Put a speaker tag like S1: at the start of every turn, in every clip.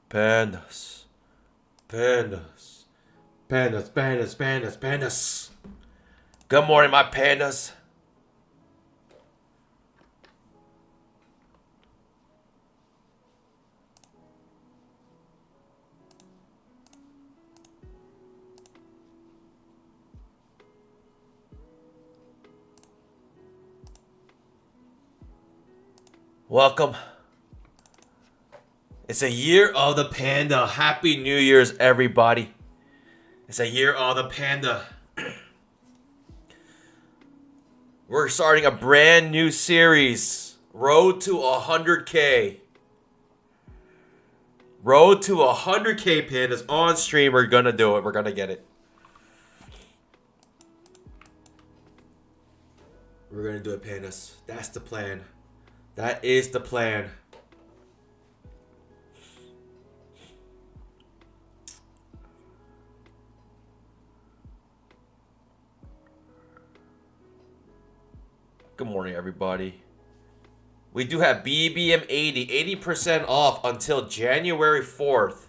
S1: Pandas. Pandas. Pandas, pandas, pandas, pandas. Good morning, my pandas. Welcome. It's a year of the panda. Happy New Year's, everybody. It's a year of the panda. We're starting a brand new series. Road to 100K. Road to 100K pandas on stream. We're gonna do it. We're gonna get it. We're gonna do it, pandas. That's the plan. That is the plan. Good morning, everybody. We do have BBM 80, 80% off until January 4th.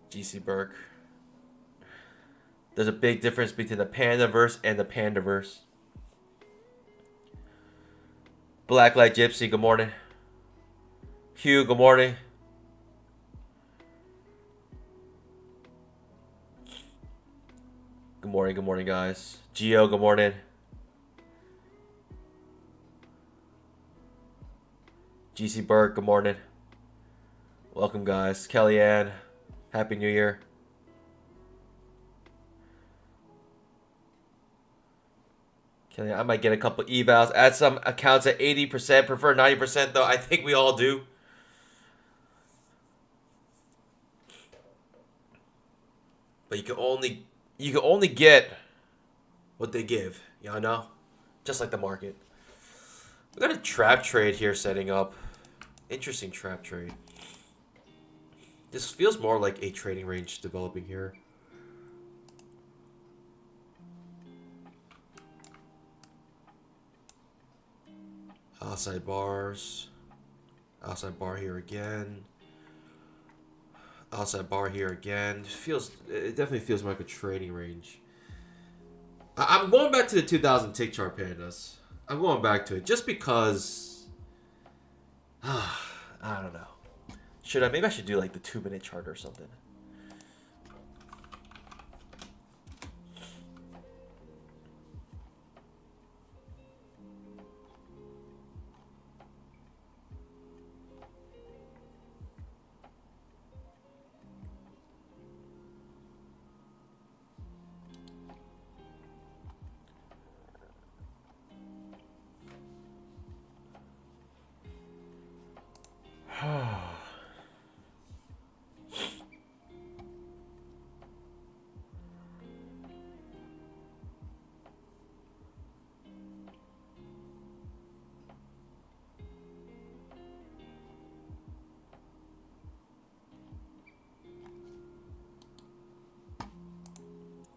S1: GC Burke. There's a big difference between the Pandaverse and the Pandaverse. Blacklight Gypsy, good morning. Hugh, good morning. Good morning, guys. Gio, good morning. GC Burke, good morning. Welcome, guys. Kellyanne, Happy New Year. Kellyanne, I might get a couple evals. Add some accounts at 80%. Prefer 90%, though. I think we all do. But you can only get what they give. Y'all know? Just like the market. We got a trap trade here setting up. Interesting trap trade. This feels more like a trading range developing here. Outside bars. Outside bar here again. Outside bar here again. It definitely feels more like a trading range. I'm going back to the 2000 tick chart, pandas. I'm going back to it just because. I don't know. Maybe I should do like the 2-minute chart or something.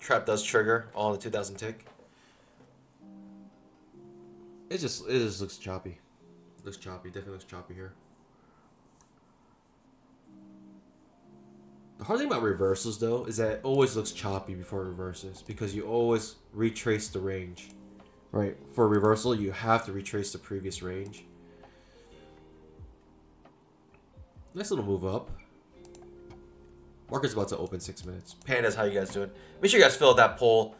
S1: Trap does trigger on the 2000 tick. It just looks choppy. Looks choppy. Definitely looks choppy here. The hard thing about reversals, though, is that it always looks choppy before it reverses because you always retrace the range. Right? For a reversal, you have to retrace the previous range. Nice little move up. Market's about to open 6 minutes. Pandas, how you guys doing? Make sure you guys fill out that poll.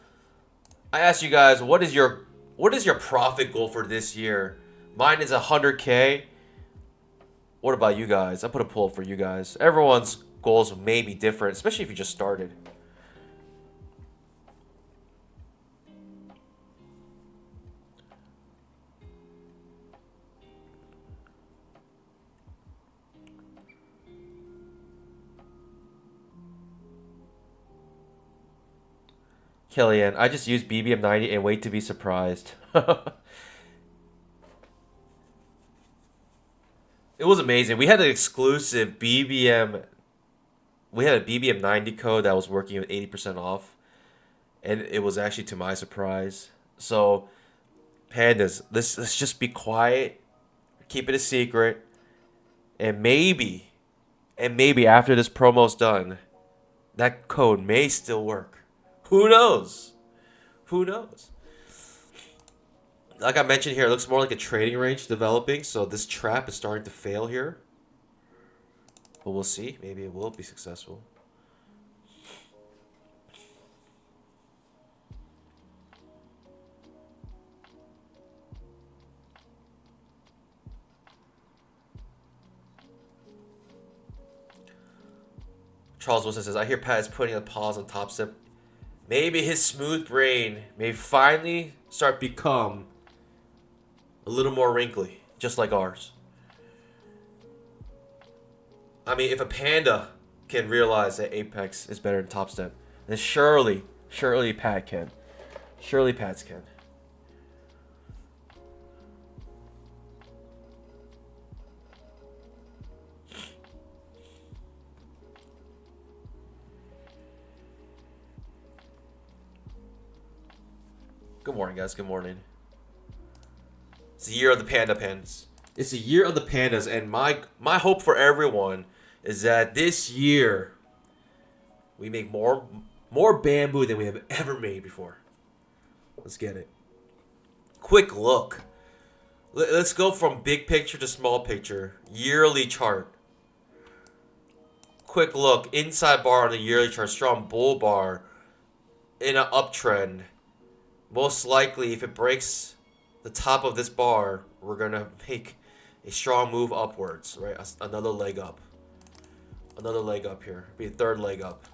S1: I asked you guys, what is your profit goal for this year? Mine is 100K. What about you guys? I put a poll for you guys. Everyone's goals may be different, especially if you just started. Kellyanne, I just use BBM 90 and wait to be surprised. It was amazing. We had an exclusive BBM we had a BBM 90 code that was working with 80% off, and it was actually to my surprise. So, pandas, let's just be quiet, keep it a secret, and maybe after this promo's done, that code may still work. Who knows? Who knows? Like I mentioned here, it looks more like a trading range developing, so this trap is starting to fail here. But we'll see. Maybe it will be successful. Charles Wilson says, I hear Pat is putting a pause on Top Step. Maybe his smooth brain may finally start become a little more wrinkly, just like ours. I mean, if a panda can realize that Apex is better than Top Step, then surely Pat can. Surely Pats can. Good morning, guys. Good morning. It's the year of the panda pens. It's the year of the pandas, and my hope for everyone is that this year we make more bamboo than we have ever made before. Let's get it. Quick look. Let's go from big picture to small picture. Yearly chart. Quick look. Inside bar on the yearly chart. Strong bull bar in an uptrend. Most likely, if it breaks the top of this bar, we're going to make a strong move upwards, right? Another leg up. Another leg up here. Be a third leg up.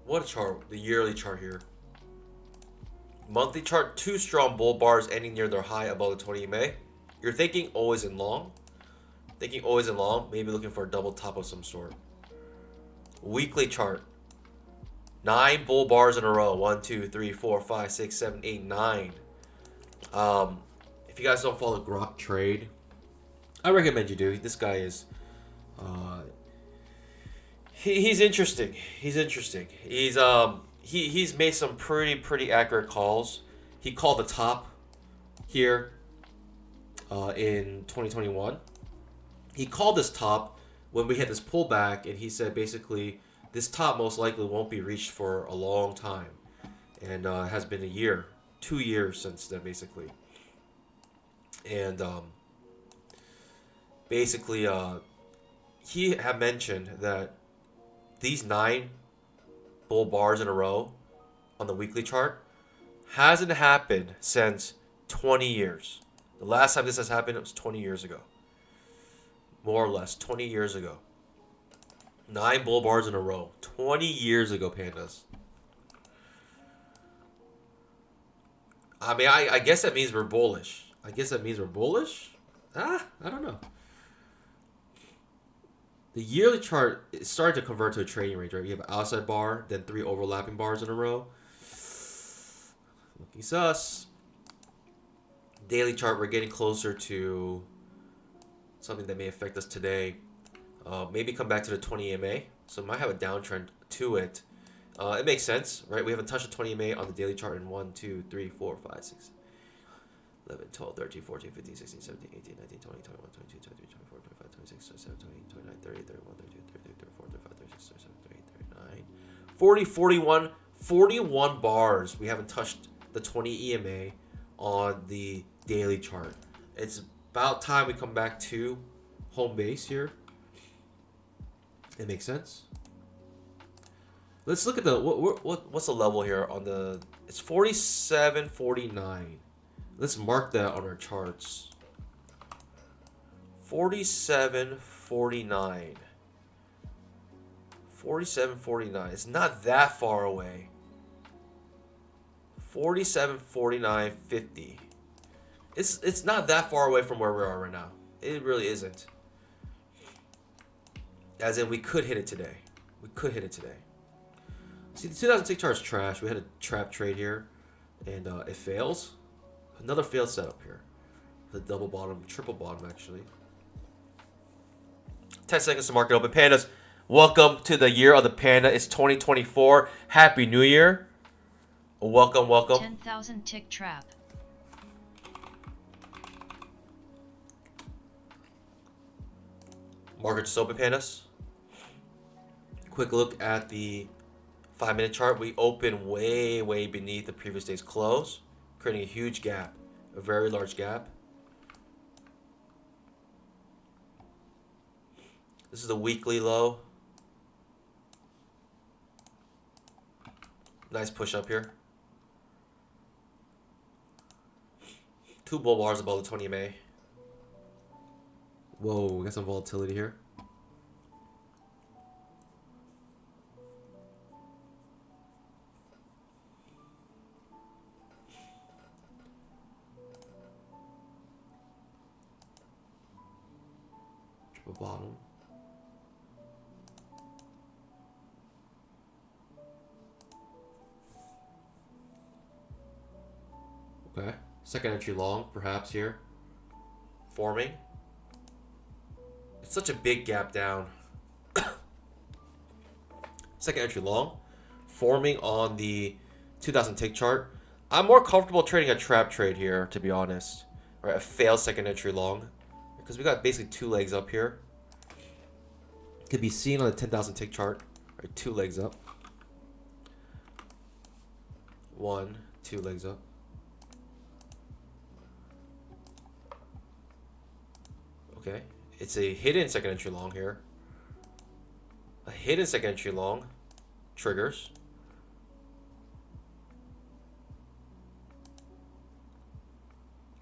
S1: What a chart. The yearly chart here. Monthly chart, 2 strong bull bars ending near their high above the 20 EMA. You're thinking always in long. Maybe looking for a double top of some sort. Weekly chart. 9 bull bars in a row. 1, 2, 3, 4, 5, 6, 7, 8, 9. If you guys don't follow Grok Trade, I recommend you do. This guy is, he's interesting. He's interesting. He's made some pretty accurate calls. He called the top here in 2021. He called this top when we had this pullback, and he said basically this top most likely won't be reached for a long time, and it has been a year, 2 years since then basically. And basically he had mentioned that these 9 bull bars in a row on the weekly chart hasn't happened since 20 years. The last time this has happened, it was 20 years ago. More or less, 20 years ago. 9 bull bars in a row. 20 years ago, pandas. I mean, I guess that means we're bullish. I don't know. The yearly chart is starting to convert to a trading range, right? We have an outside bar, then 3 overlapping bars in a row. Looking sus. Daily chart, we're getting closer to something that may affect us today. Maybe come back to the 20 EMA. So it might have a downtrend to it. It makes sense, right? We haven't touched the 20 EMA on the daily chart in 1, 2, 3, 4, 5, 6, 11, 12, 13, 14, 15, 16, 17, 18, 19, 20, 21, 22, 23, 24, 25, 26, 27, 28, 29, 30, 31, 32, 33, 34, 35, 36, 37, 38, 39, 40, 41, 41 bars. We haven't touched the 20 EMA on the daily chart. It's about time we come back to home base here. It makes sense. Let's look at the what's the level here on the. It's 47.49. Let's mark that on our charts. 47.49. 47.49. It's not that far away. 47.49.50. It's not that far away from where we are right now. It really isn't. As in, we could hit it today. See, the 2006 chart is trash. We had a trap trade here, and it fails. Another failed setup here. The double bottom, triple bottom, actually. 10 seconds to market open. Pandas, welcome to the year of the panda. It's 2024. Happy New Year. Welcome, welcome.
S2: 10,000 tick trap.
S1: Market just open, Pandas. Quick look at the 5-minute chart. We open way beneath the previous day's close, creating a huge gap, a very large gap. This is the weekly low. Nice push up here. 2 bull bars above the 20 MA. Whoa, we got some volatility here. Triple bottom. Okay, second entry long, perhaps here. Forming. It's such a big gap down. Second entry long. Forming on the 2000 tick chart. I'm more comfortable trading a trap trade here, to be honest. Right, a failed second entry long. Because we got basically 2 legs up here. Could be seen on the 10,000 tick chart. Right, 2 legs up. 1, 2 legs up. Okay, it's a hidden second entry long here. A hidden second entry long triggers.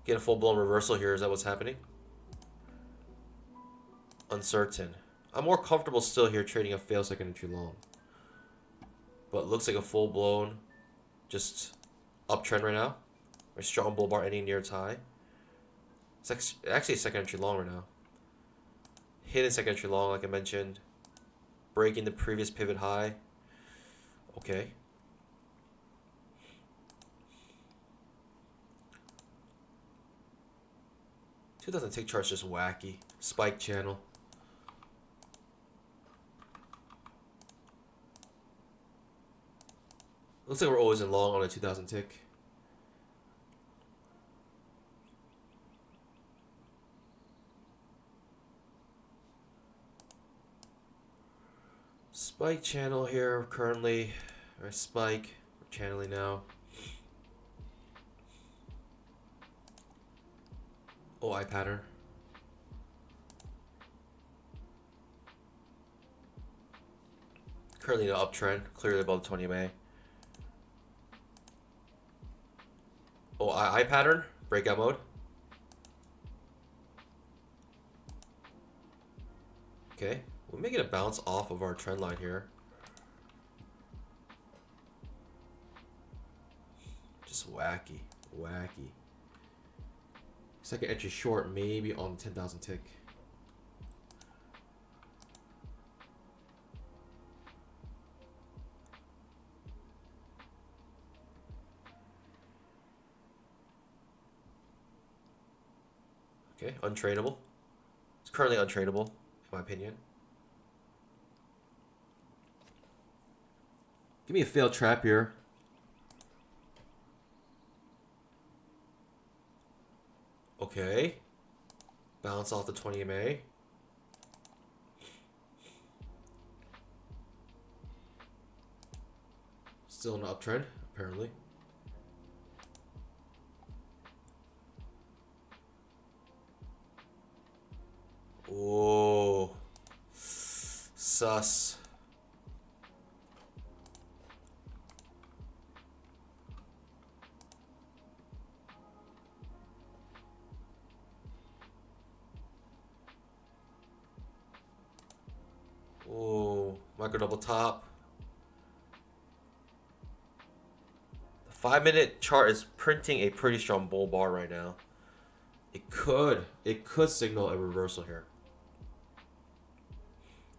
S1: Get a full-blown reversal here. Is that what's happening? Uncertain. I'm more comfortable still here trading a failed second entry long. But it looks like a full-blown just uptrend right now. A strong bull bar ending near its high. It's actually a second entry long right now. Hidden second entry long, like I mentioned. Breaking the previous pivot high. Okay. $2,000 tick chart's just wacky. Spike channel. Looks like we're always in long on a 2,000 tick. Spike channel here currently, or spike, we're channeling now. Oh, eye pattern. Currently an uptrend, clearly above the 20 MA. Oh, eye pattern, breakout mode. Okay, we're making a bounce off of our trend line here. Just wacky. Second entry short, maybe on 10,000 tick. Okay, untradeable. It's currently untradeable, in my opinion. Give me a failed trap here. Okay. Bounce off the 20 MA. Still an uptrend, apparently. Oh. Sus. Oh, micro double top. The 5-minute chart is printing a pretty strong bull bar right now. It could signal a reversal here.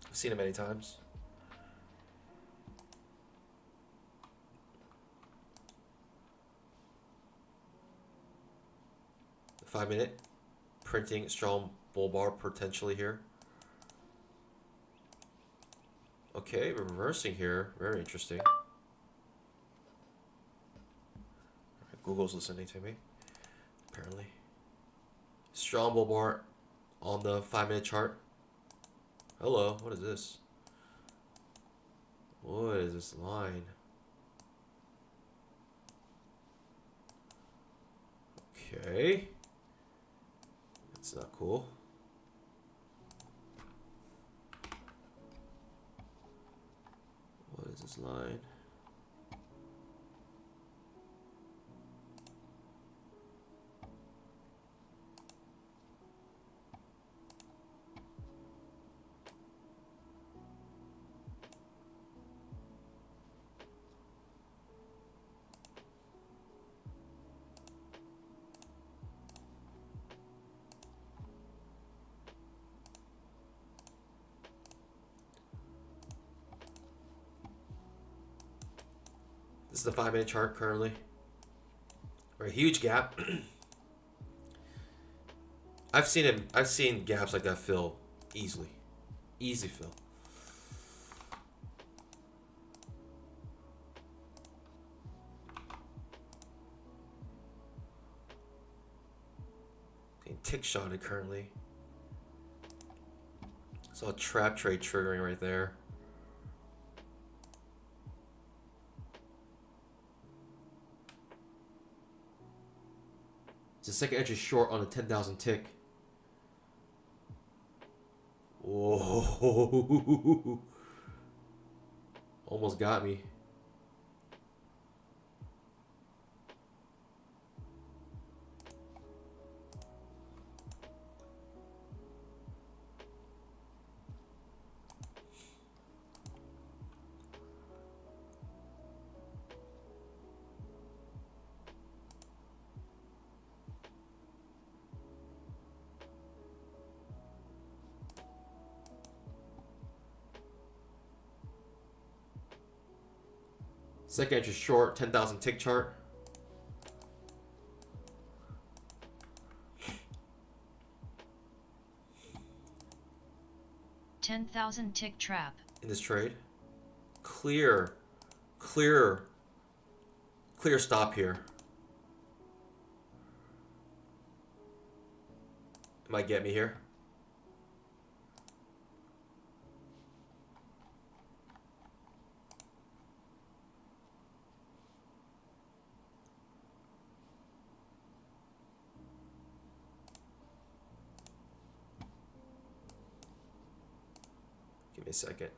S1: I've seen it many times. The 5-minute printing strong bull bar potentially here. Okay, we're reversing here. Very interesting. Google's listening to me, apparently. Strong bull bar on the 5-minute chart. Hello, what is this? What is this line? Okay. That's not cool. What is this line? This is the 5-minute chart currently. Or a huge gap. I've seen gaps like that fill easily. Easy fill. Getting tick shotted currently. Saw a trap trade triggering right there. It's a second entry short on a 10,000 tick. Whoa. Almost got me. Second entry short, 10,000 tick chart.
S2: $10,000 tick trap.
S1: In this trade. Clear stop here. Might get me here. Give me a second.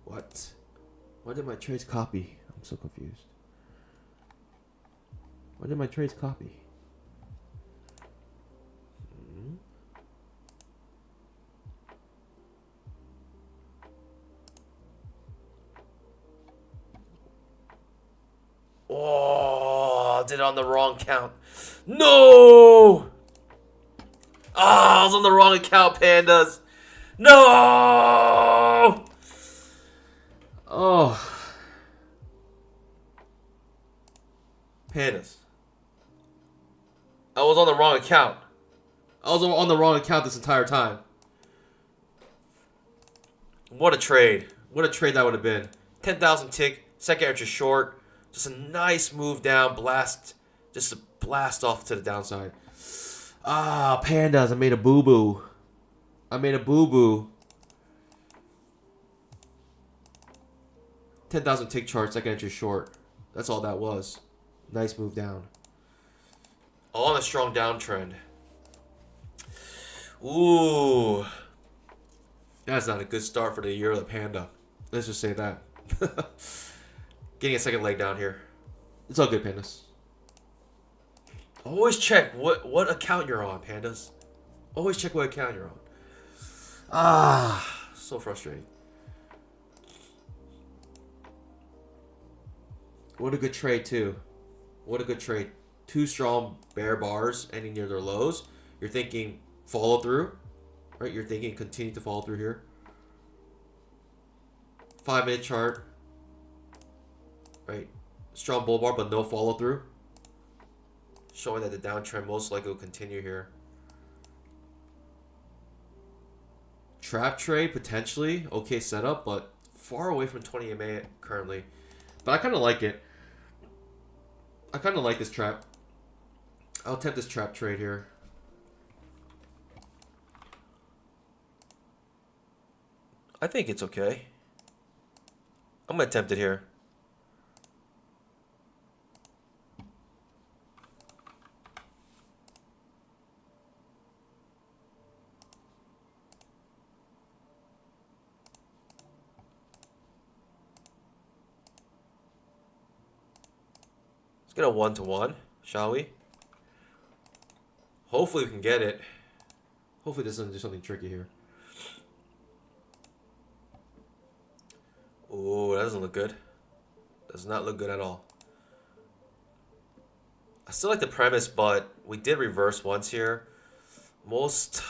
S1: What? Why did my trades copy? I'm so confused. Why did my trades copy? Oh, I did it on the wrong count. No! Ah, I was on the wrong account, pandas. No! Oh. Pandas. I was on the wrong account. I was on the wrong account this entire time. What a trade. What a trade that would have been. 10,000 tick, second entry short. Just a nice move down, blast. Just a blast off to the downside. Ah, pandas, I made a boo-boo. I made a boo-boo. 10,000 tick chart, second entry short. That's all that was. Nice move down. All on a strong downtrend. Ooh. That's not a good start for the year of the panda. Let's just say that. Getting a second leg down here. It's all good, pandas. Always check what account you're on, pandas. Always check what account you're on. Ah, so frustrating. What a good trade, too. What a good trade. Two strong bear bars ending near their lows. You're thinking follow through, right? You're thinking continue to follow through here. 5-minute chart, right? Strong bull bar, but no follow through, showing that the downtrend most likely will continue here. Trap trade potentially okay setup, but far away from 20 EMA currently. But I kind of like it. I kind of like this trap. I'll attempt this trap trade here. I think it's okay. I'm gonna attempt it here. Let's get a 1-to-1, shall we? Hopefully we can get it. Hopefully this doesn't do something tricky here. Oh, that doesn't look good. Does not look good at all. I still like the premise, but we did reverse once here. Most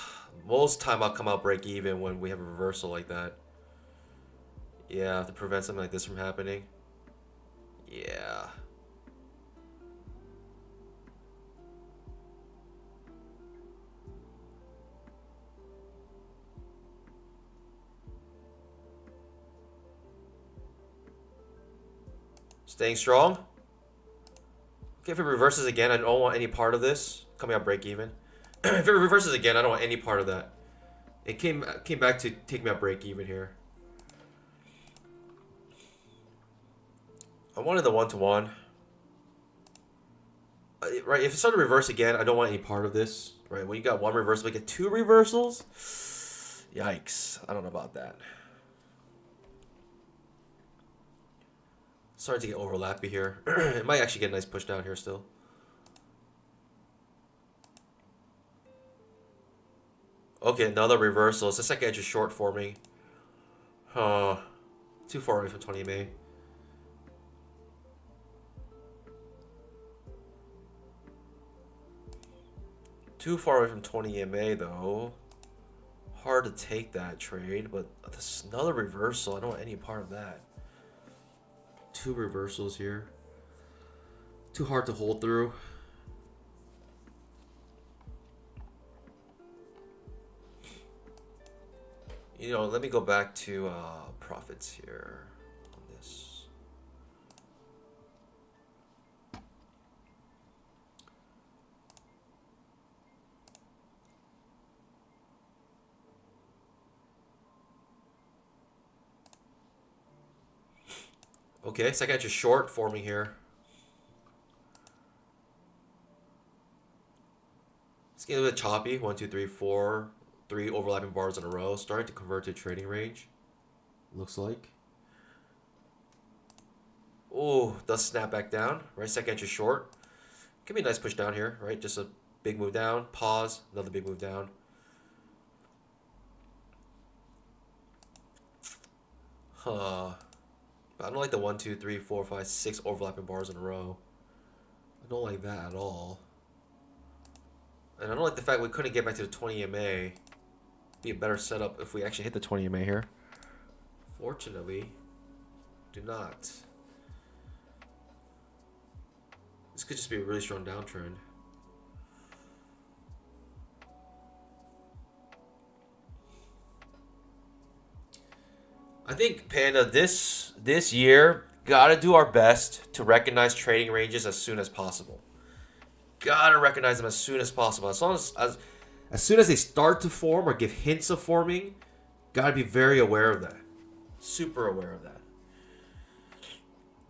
S1: time I'll come out break even when we have a reversal like that. Yeah, to prevent something like this from happening. Yeah. Staying strong. Okay, if it reverses again, I don't want any part of this. Coming out break even. If it reverses again, I don't want any part of that. It came back to take me out break even here. I wanted the 1-to-1. Right, if it started to reverse again, I don't want any part of this. Right, when you got one reversal, we get two reversals. Yikes, I don't know about that. Starting to get overlappy here. It might actually get a nice push down here still. Okay, another reversal. It's the second edge is short for me. Too far away from 20 MA. Too far away from 20 MA though. Hard to take that trade, but this is another reversal. I don't want any part of that. Two reversals here. Too hard to hold through. You know, let me go back to profits here on this. Okay, second edge is short for me here. It's getting a bit choppy. 1, 2, 3, 4. 3 overlapping bars in a row. Starting to convert to trading range. Looks like. Oh, does snap back down. Right, second edge is short. Could be a nice push down here, right? Just a big move down. Pause. Another big move down. I don't like the 1, 2, 3, 4, 5, 6 overlapping bars in a row. I don't like that at all. And I don't like the fact we couldn't get back to the 20 MA. Be a better setup if we actually hit the 20 MA here. Fortunately, do not. This could just be a really strong downtrend. I think, Panda, this year, gotta do our best to recognize trading ranges as soon as possible. Gotta recognize them as soon as possible. As soon as they start to form or give hints of forming, gotta be very aware of that. Super aware of that.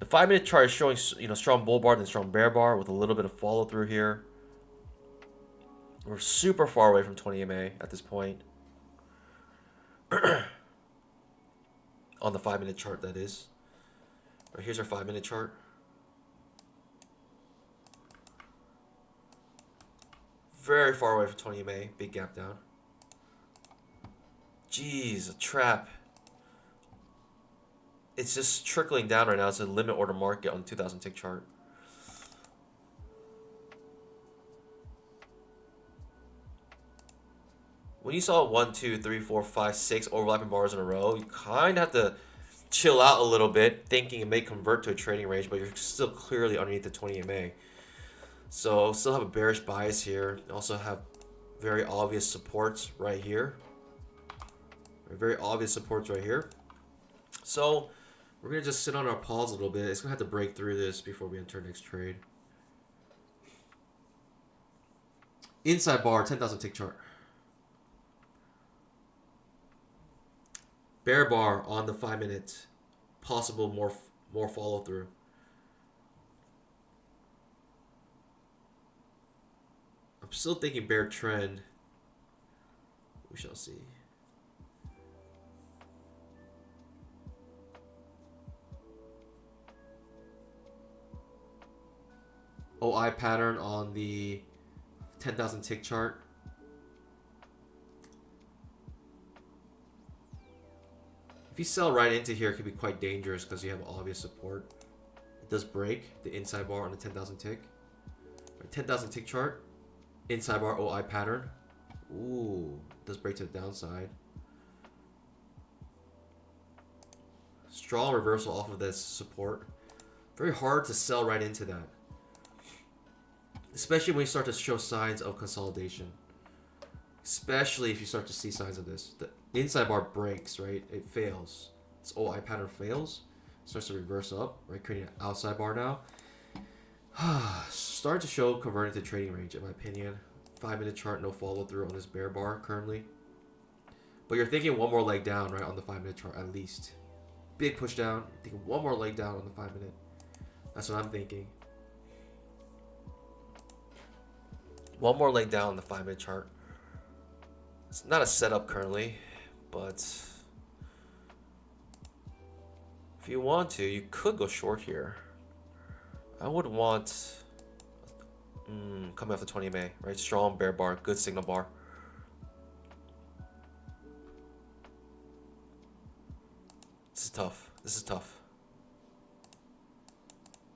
S1: The 5-minute chart is showing, you know, strong bull bar and strong bear bar with a little bit of follow through here. We're super far away from 20 MA at this point. On the 5-minute chart, that is. Right, here's our 5-minute chart. Very far away from 20 MA. Big gap down. Jeez, a trap. It's just trickling down right now. It's a limit order market on the 2000 tick chart. when you saw 1, 2, 3, 4, 5, 6 overlapping bars in a row, you kind of have to chill out a little bit, thinking it may convert to a trading range, but you're still clearly underneath the 20 MA. So still have a bearish bias here. Also have very obvious supports right here. Very obvious supports right here. So we're gonna just sit on our paws a little bit. It's gonna have to break through this before we enter next trade. Inside bar, 10,000 tick chart. Bear bar on the 5 minute. Possible more follow through. I'm still thinking bear trend. We shall see. OI pattern on the 10,000 tick chart. If you sell right into here, it could be quite dangerous because you have obvious support. It does break the inside bar on the 10,000 tick. 10,000 tick chart. Inside bar OI pattern. Ooh, it does break to the downside. Strong reversal off of this support. Very hard to sell right into that. Especially when you start to show signs of consolidation. Especially if you start to see signs of this. The inside bar breaks, right? It fails. This OI pattern fails. Starts to reverse up, right? Creating an outside bar now. Starting to show converting to trading range, in my opinion. 5 minute chart, no follow through on this bear bar currently. But you're thinking one more leg down, right? On the 5 minute chart, at least. Big push down. Thinking one more leg down on the 5 minute. That's what I'm thinking. One more leg down on the 5 minute chart. It's not a setup currently, but if you want to, you could go short here. I would want coming off the 20 MA, right? Strong bear bar, good signal bar. This is tough. This is tough.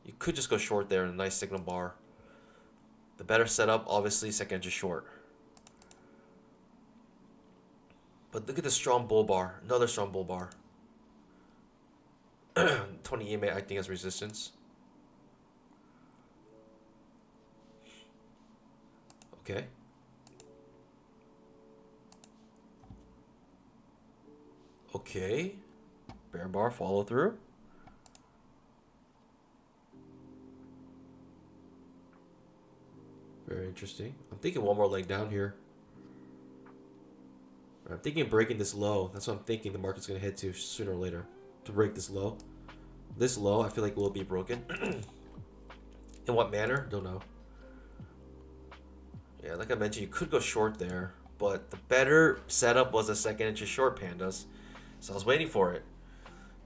S1: You could just go short there in a nice signal bar. The better setup, obviously, second inch short. But look at the strong bull bar. Another strong bull bar. 20 EMA acting as resistance. Okay. Okay. Bear bar follow through. Very interesting. I'm thinking one more leg down here. I'm thinking of breaking this low. That's what I'm thinking the market's going to head to sooner or later. To break this low. This low, I feel like will be broken. In what manner? Don't know. Yeah, like I mentioned, you could go short there. But the better setup was a second inch short, pandas. So I was waiting for it.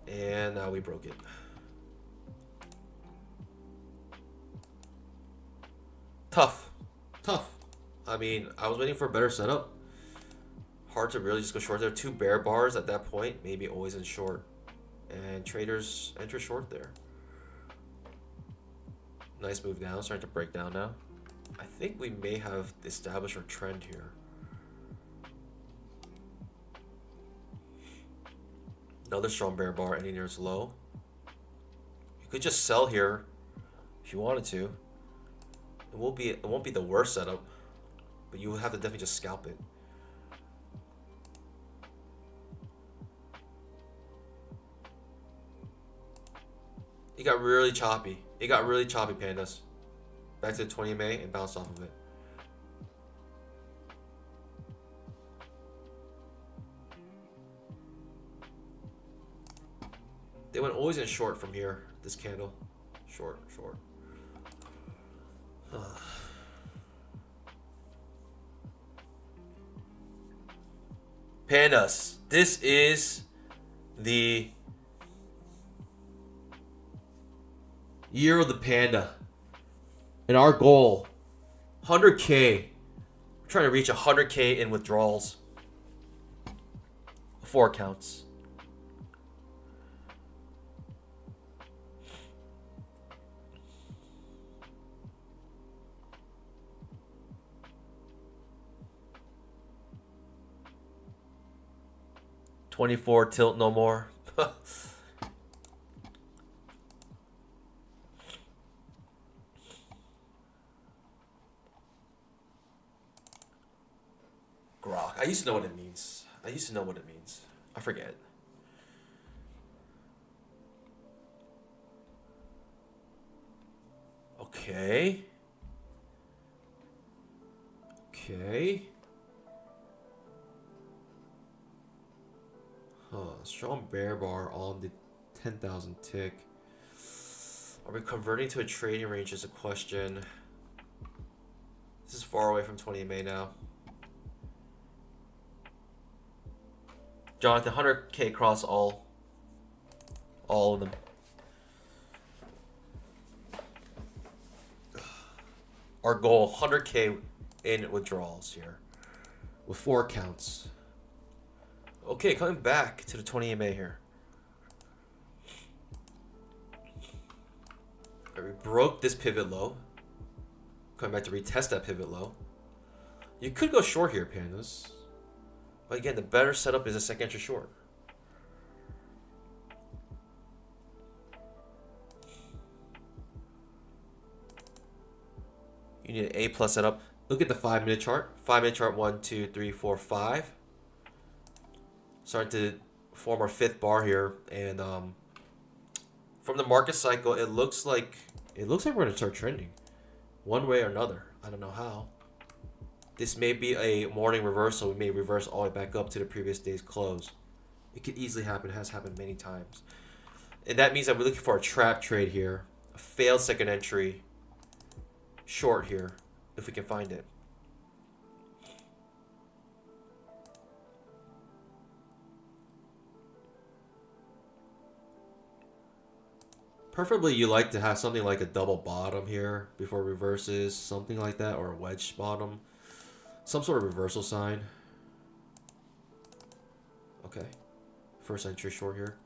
S1: And now we broke it. Tough. Tough. I mean, I was waiting for a better setup. Hard to really just go short there. 2 bear bars at that point, maybe always in short. And traders enter short there. Nice move down, starting to break down now. I think we may have established our trend here. Another strong bear bar ending near its low. You could just sell here if you wanted to. It won't be the worst setup, but you will have to definitely just scalp it. It got really choppy. It got really choppy, pandas. Back to the 20 MA and bounced off of it. They went always in short from here. This candle. Short, short. Pandas. This is the year of the panda. And our goal, 100K. We're trying to reach 100K in withdrawals. 4 accounts. 24 tilt no more. Grok. I used to know what it means. I forget. Okay. Strong bear bar on the 10,000 tick. Are we converting to a trading range is a question. This is far away from 20 MA now. Jonathan, 100K across all of them. Our goal, 100K in withdrawals here with 4 accounts. Okay, coming back to the 20 MA here. Right, we broke this pivot low. Coming back to retest that pivot low. You could go short here, pandas. But again, the better setup is a second entry short. You need an A plus setup. Look at the 5-minute chart. 5-minute chart, 1, 2, 3, 4, 5. Starting to form our 5th bar here, and from the market cycle, it looks like we're gonna start trending, one way or another. I don't know how. This may be a morning reversal. We may reverse all the way back up to the previous day's close. It could easily happen. It has happened many times, and that means that we're looking for a trap trade here, a failed second entry short here, if we can find it. Preferably you like to have something like a double bottom here before reverses, something like that, or a wedge bottom. Some sort of reversal sign. Okay. First entry short here.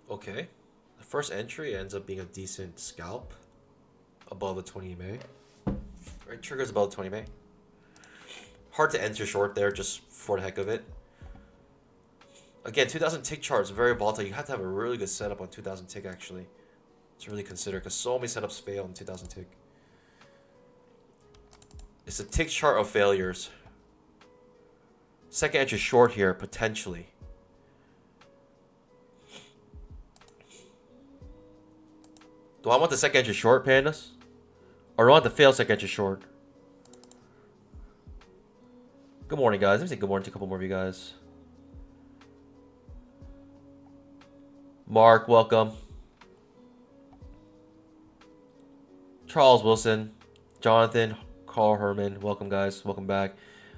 S1: Okay. The first entry ends up being a decent scalp above the 20 MA. Right, triggers above the 20 MA. Hard to enter short there just for the heck of it. Again, 2000 tick chart is very volatile. You have to have a really good setup on 2000 tick actually to really consider, because so many setups fail in 2000 tick. It's a tick chart of failures. Second entry short here, potentially. Do I want the second entry short, pandas? Or do I want the fail second entry short? Good morning, guys. Let me say good morning to a couple more of you guys. Mark, welcome. Charles Wilson, Jonathan, Carl Herman, welcome, guys. Welcome back.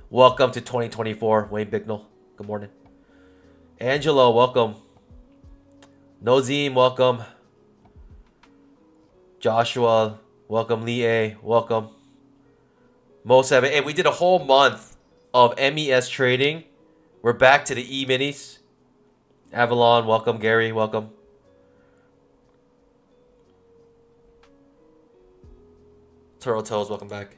S1: Welcome to 2024. Wayne Bignell, good morning. Angelo, welcome. Nozim, welcome. Joshua, welcome. Lee A, welcome. Mo7, hey, we did a whole month of MES trading. We're back to the E-minis. Avalon, welcome. Gary, welcome. Turtle Toes, welcome back.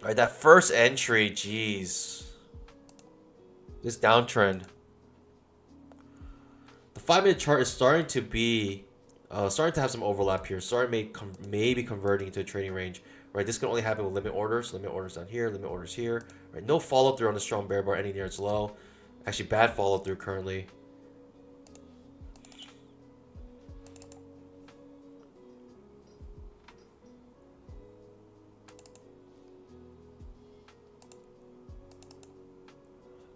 S1: All right, that first entry, jeez. This downtrend. The 5-minute chart is starting to be, starting to have some overlap here. Maybe converting into a trading range. Right, this can only happen with limit orders. Limit orders down here, limit orders here. Right, no follow through on the strong bear bar any near its low. Actually, bad follow through currently.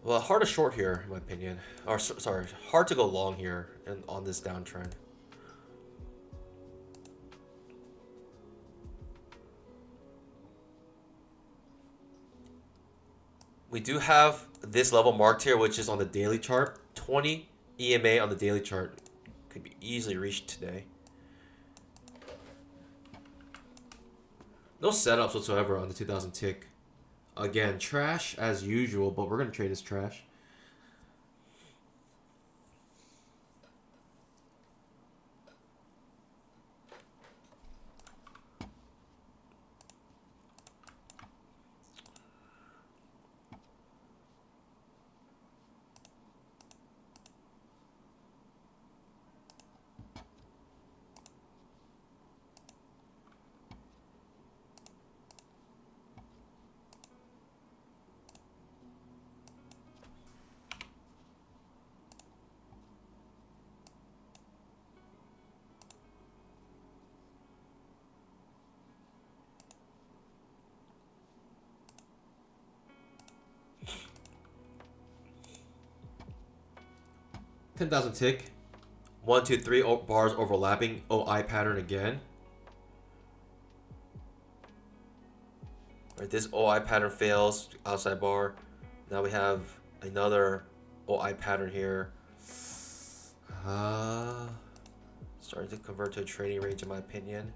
S1: Well, hard to short here, in my opinion. Or sorry, hard to go long here and on this downtrend. We do have this level marked here, which is on the daily chart, 20 EMA on the daily chart could be easily reached today. No setups whatsoever on the 2000 tick. Again, trash as usual, but we're going to trade as trash. $10,000 tick. 1, 2, 3 bars overlapping. OI pattern again. Right, this OI pattern fails. Outside bar. Now we have another OI pattern here. Starting to convert to a trading range, in my opinion.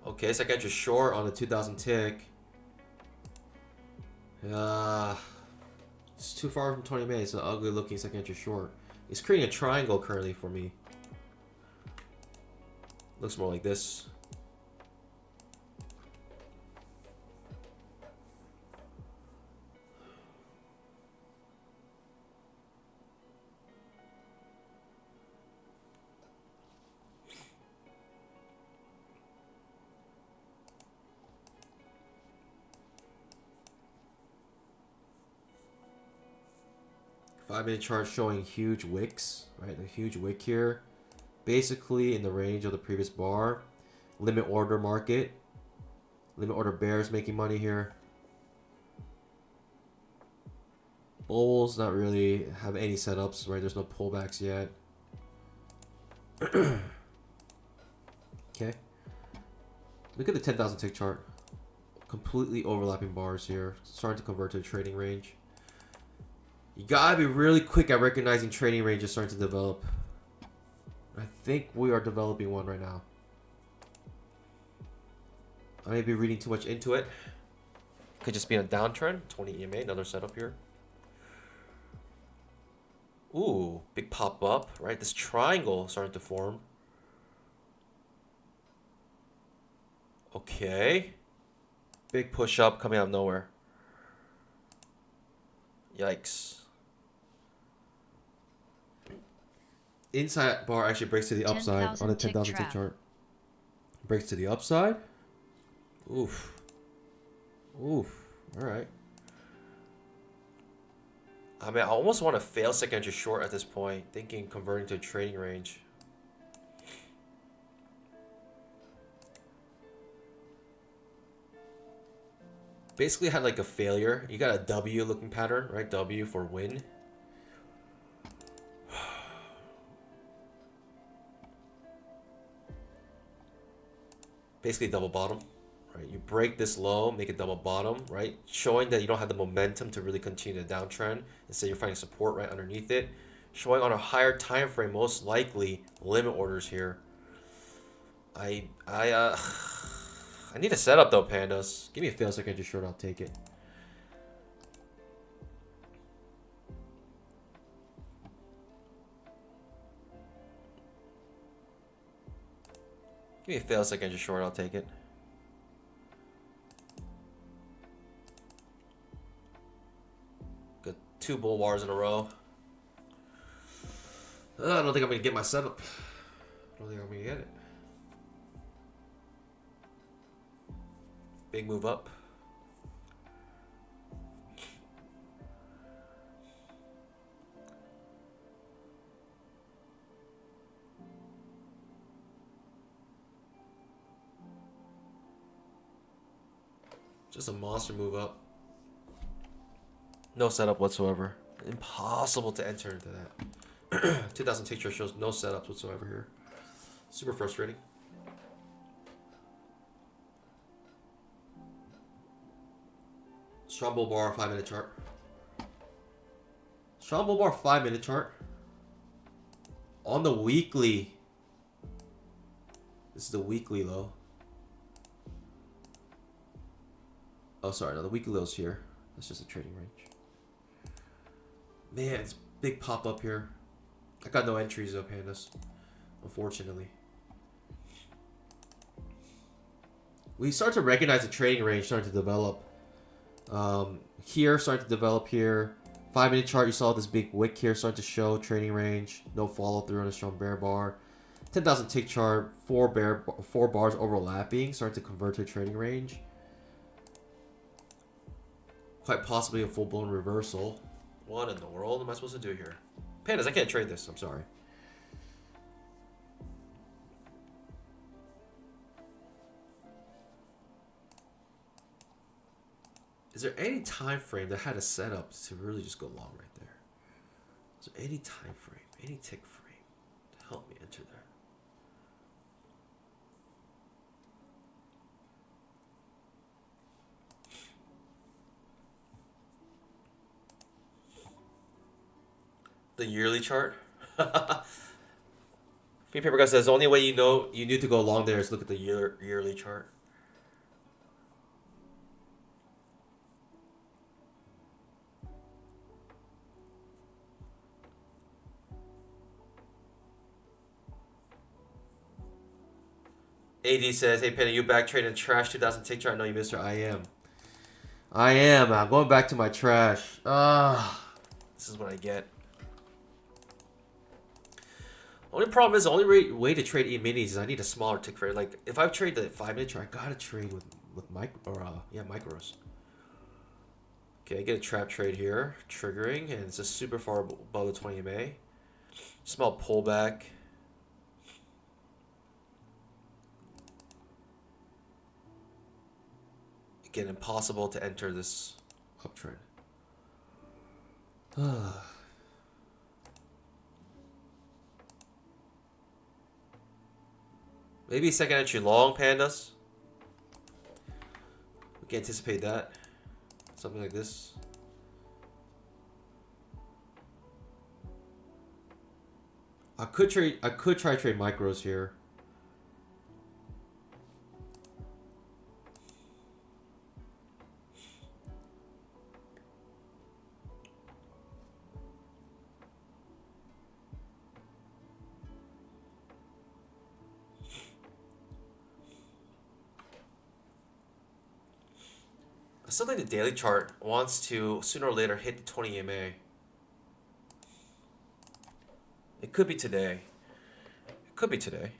S1: Okay, second entry short on the 2000 tick. It's too far from 20 minutes. It's an ugly looking second entry short. It's creating a triangle currently for me. Looks more like this. Five-minute chart showing huge wicks, right? A huge wick here, basically in the range of the previous bar. Limit order market, limit order bears making money here. Bulls not really have any setups, right? There's no pullbacks yet. Okay, look at the 10,000 tick chart. Completely overlapping bars here, starting to convert to a trading range. You gotta be really quick at recognizing trading ranges starting to develop. I think we are developing one right now. I may be reading too much into it. Could just be a downtrend. 20 EMA, another setup here. Ooh, big pop up, right? This triangle starting to form. Okay. Big push up coming out of nowhere. Yikes. Inside bar actually breaks to the upside on the 10,000 tick chart. Breaks to the upside. Oof. Oof. All right. I mean, I almost want to fail second entry short at this point, thinking converting to a trading range. Basically had like a failure. You got a W looking pattern, right? W for win. Basically double bottom, right? You break this low, make it double bottom, right? Showing that you don't have the momentum to really continue the downtrend. Instead, you're finding support right underneath it. Showing on a higher time frame, most likely limit orders here. I need a setup though, pandas. Give me a fail second entry short, I'll take it. Give me a fail second entry short, I'll take it. Got 2 bull bars in a row. I don't think I'm gonna get my setup. I don't think I'm gonna get it. Big move up. Just a monster move up. No setup whatsoever. Impossible to enter into that. 2000 tick chart shows no setups whatsoever here. Super frustrating. Strong bull bar 5-minute chart. Strong bull bar 5-minute chart. On the weekly. This is the weekly low. Oh, sorry, no, the weekly low's here. That's just a trading range. Man, it's big pop up here. I got no entries though, pandas. Unfortunately. We start to recognize the trading range starting to develop. Here, starting to develop here. 5-minute chart, you saw this big wick here start to show trading range. No follow through on a strong bear bar. 10,000 tick chart, four bars overlapping, starting to convert to a trading range. Quite possibly a full-blown reversal. What in the world am I supposed to do here? Pandas, I can't trade this. I'm sorry. Is there any time frame that had a setup to really just go long right there? Is there any time frame, any tick frame to help me enter there? The yearly chart. Free paper guy says the only way you know you need to go along there is look at the yearly chart. AD says, "Hey Penny, you back trading trash 2000 tick chart? No, you missed her. I am. I'm going back to my trash. This is what I get." Only problem is the only way to trade Eminis is I need a smaller tick frame. Like if I trade the 5-minute chart, I gotta trade with micros. Okay, I get a trap trade here, triggering, and it's just super far above the 20 MA. Small pullback. Again, impossible to enter this uptrend. Maybe second entry long, pandas. We can anticipate that. Something like this. I could try trade micros here. I still think the daily chart wants to sooner or later hit the 20 MA. It could be today. It could be today.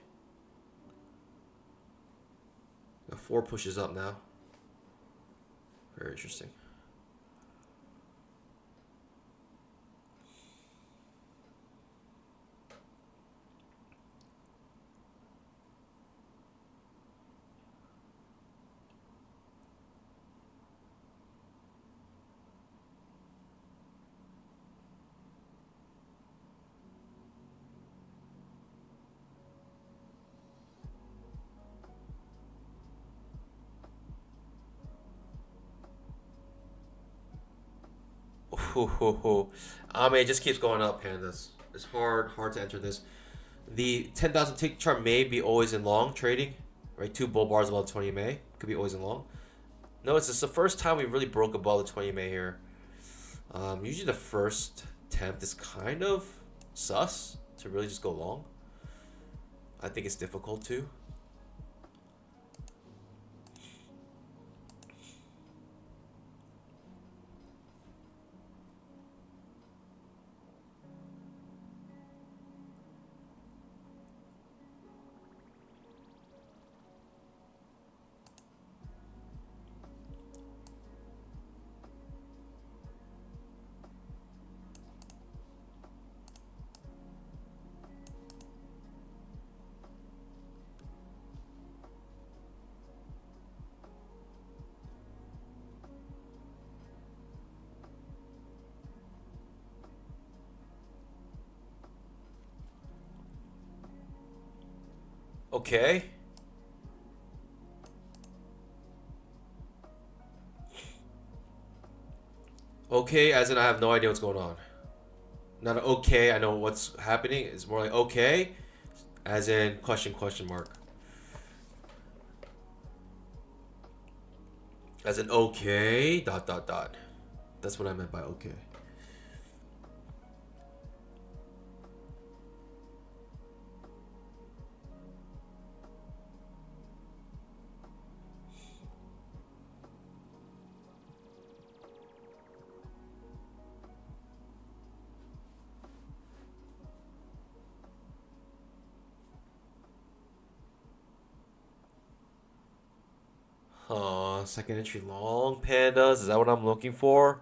S1: Got 4 pushes up now. Very interesting. I mean, it just keeps going up, pandas. It's hard to enter this. The 10,000 tick chart may be always in long trading, right? 2 bull bars above 20 MA. Could be always in long. No, it's the first time we really broke above the 20 MA here. Usually the first attempt is kind of sus to really just go long. I think it's difficult to. Okay. Okay, as in I have no idea what's going on. Not an okay, I know what's happening. It's more like okay, as in question mark. As in okay, dot dot dot. That's what I meant by okay. Second entry long pandas. Is that what I'm looking for?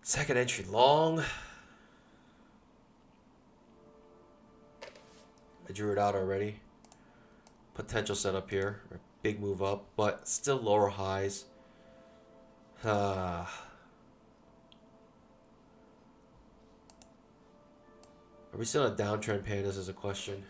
S1: Second entry long. I drew it out already. Potential setup here. Big move up, but still lower highs. Are we still in a downtrend, pandas? Is a question.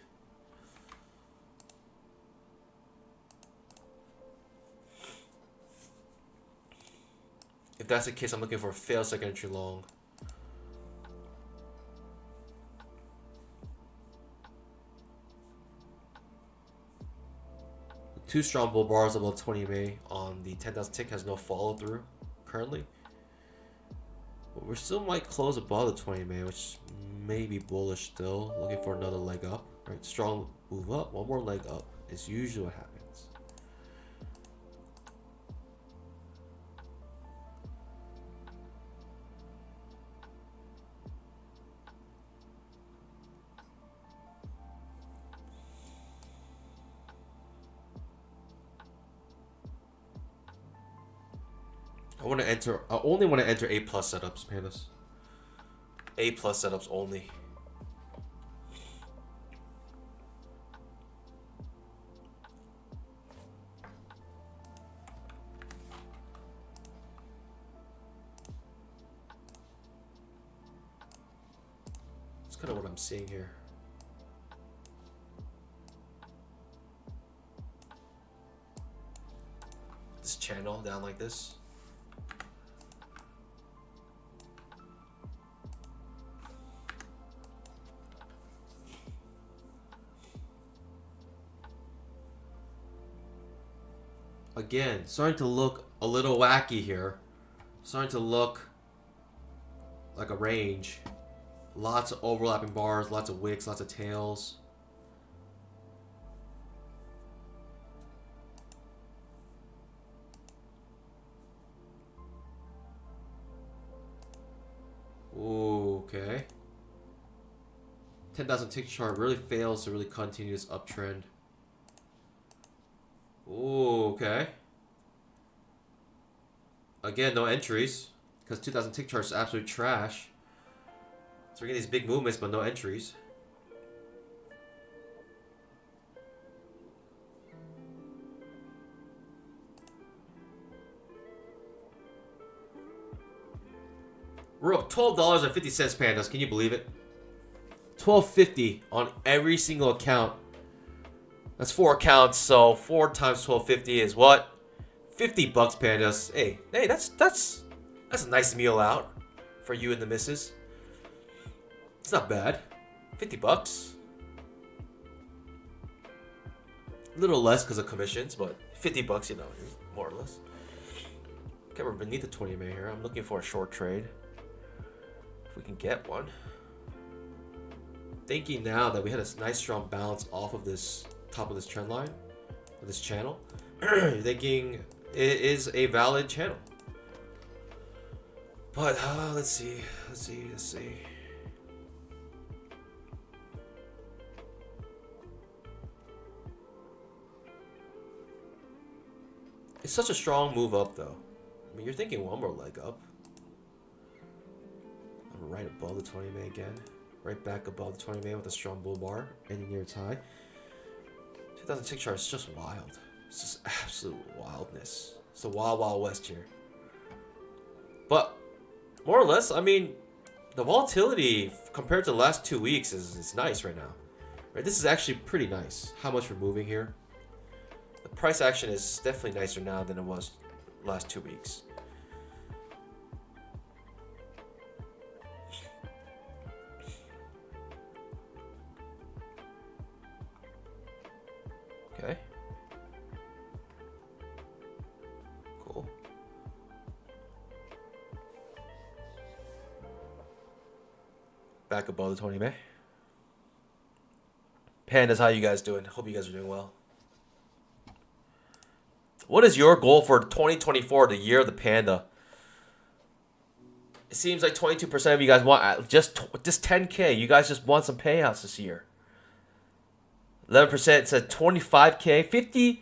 S1: If that's the case, I'm looking for a failed second entry long. Two strong bull bars above 20 MA on the 10,000 tick has no follow through currently. But we still might close above the 20 MA, which may be bullish still. Looking for another leg up. Right, strong move up, one more leg up is usually what happens. I only want to enter A plus setups, pandas. A plus setups only. That's kind of what I'm seeing here. This channel down like this. Again, starting to look a little wacky here. Starting to look like a range. Lots of overlapping bars, lots of wicks, lots of tails. Ooh, okay. 10,000 tick chart really fails to really continue this uptrend. Ooh, okay. Again, no entries. Because 2,000 tick charts is absolute trash. So we're getting these big movements, but no entries. We're up $12.50, pandas. Can you believe it? $12.50 on every single account. That's 4 accounts, so 4 times 12.50 is what? $50, pandas. Hey, that's a nice meal out for you and the missus. It's not bad. $50. A little less because of commissions, but $50, you know, more or less. Okay, we're beneath the 20 MA here. I'm looking for a short trade. If we can get one. Thinking now that we had a nice strong bounce off of this top of this trend line, of this channel. You're thinking it is a valid channel. But let's see. It's such a strong move up, though. I mean, you're thinking one more leg up. I'm right above the 20 MA again. Right back above the 20 MA with a strong bull bar, ending near its high. 2006 chart is just wild. It's just absolute wildness. It's the wild, wild west here. But more or less, I mean, the volatility compared to the last 2 weeks is nice right now. Right, this is actually pretty nice. How much we're moving here. The price action is definitely nicer now than it was last 2 weeks. Okay. Cool. Back above the 20 May. Pandas, how you guys doing? Hope you guys are doing well. What is your goal for 2024, the year of the panda? It seems like 22% of you guys want just 10K. You guys just want some payouts this year. 11% said 25K.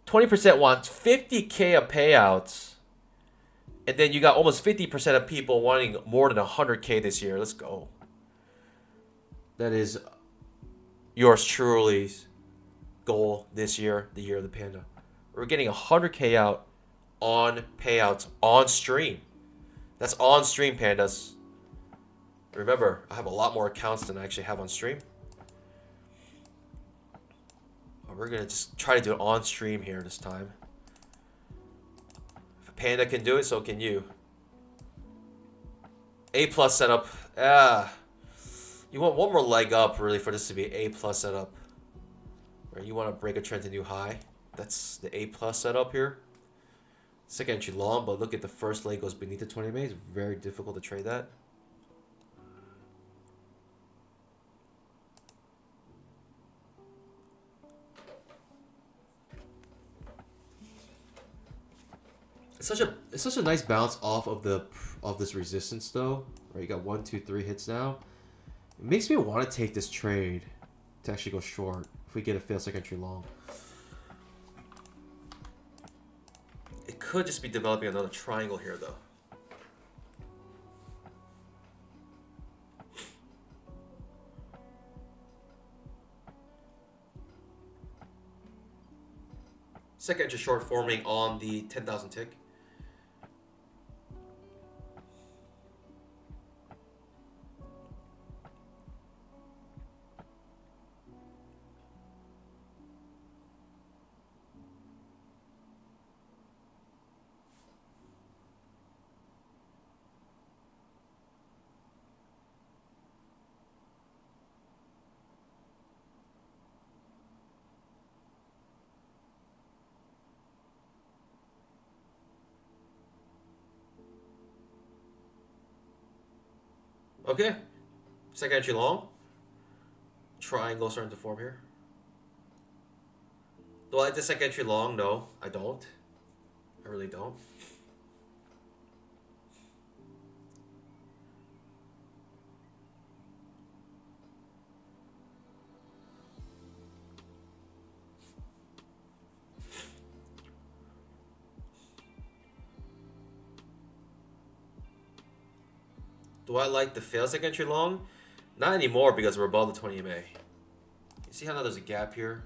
S1: 20% wants 50K of payouts. And then you got almost 50% of people wanting more than 100K this year. Let's go. That is yours truly's goal this year, the year of the panda. We're getting 100K out on payouts on stream. That's on stream, pandas. Remember, I have a lot more accounts than I actually have on stream. We're going to just try to do it on stream here this time. If a panda can do it, so can you. A+ setup. You want one more leg up, really, for this to be an A+ setup. Where you want to break a trend to new high. That's the A+ setup here. Second entry long, but look at the first leg goes beneath the 20 MA. It's very difficult to trade that. It's such a nice bounce off of this resistance though. Right, you got 1, 2, 3 hits now. It makes me want to take this trade to actually go short if we get a failed second entry long. It could just be developing another triangle here though. Second entry short forming on the 10,000 tick. Okay, second entry long. Triangle starting to form here. Do I like the second entry long? No, I don't. I really don't. Do I like the fail second entry long? Not anymore because we're above the 20 MA. You see how now there's a gap here?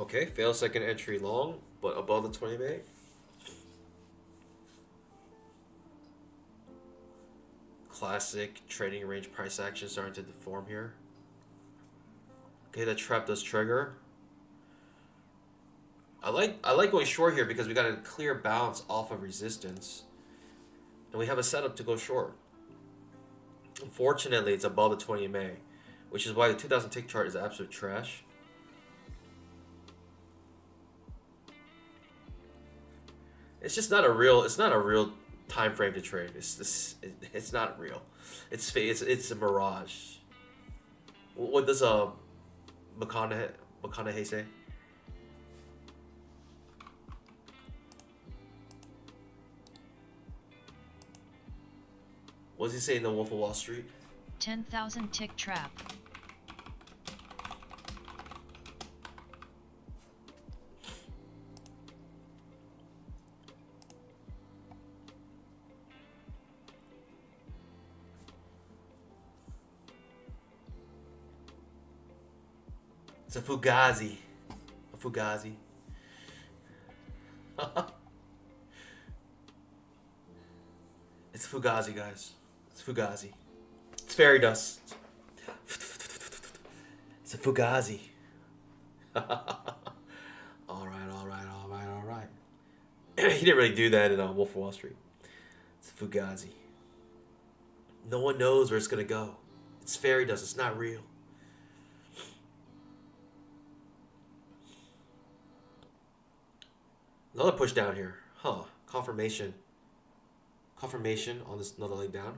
S1: Okay, fail second entry long, but above the 20 MA. Classic trading range price action starting to form here. Okay, that trap does trigger. I like going short here because we got a clear bounce off of resistance. And we have a setup to go short. Unfortunately, it's above the 20 MA, which is why the 2000 tick chart is absolute trash. It's just not a real. It's not a real time frame to trade. It's not real. It's a mirage. What does McConaughey say? What does he say in The Wolf of Wall Street?
S2: 10,000 tick trap.
S1: It's a fugazi. A fugazi. It's fugazi, guys. It's fugazi. It's fairy dust. It's a fugazi. Alright. He didn't really do that in Wolf of Wall Street. It's a fugazi. No one knows where it's gonna go. It's fairy dust. It's not real. Another push down here. Huh. Confirmation. Confirmation on this another leg down.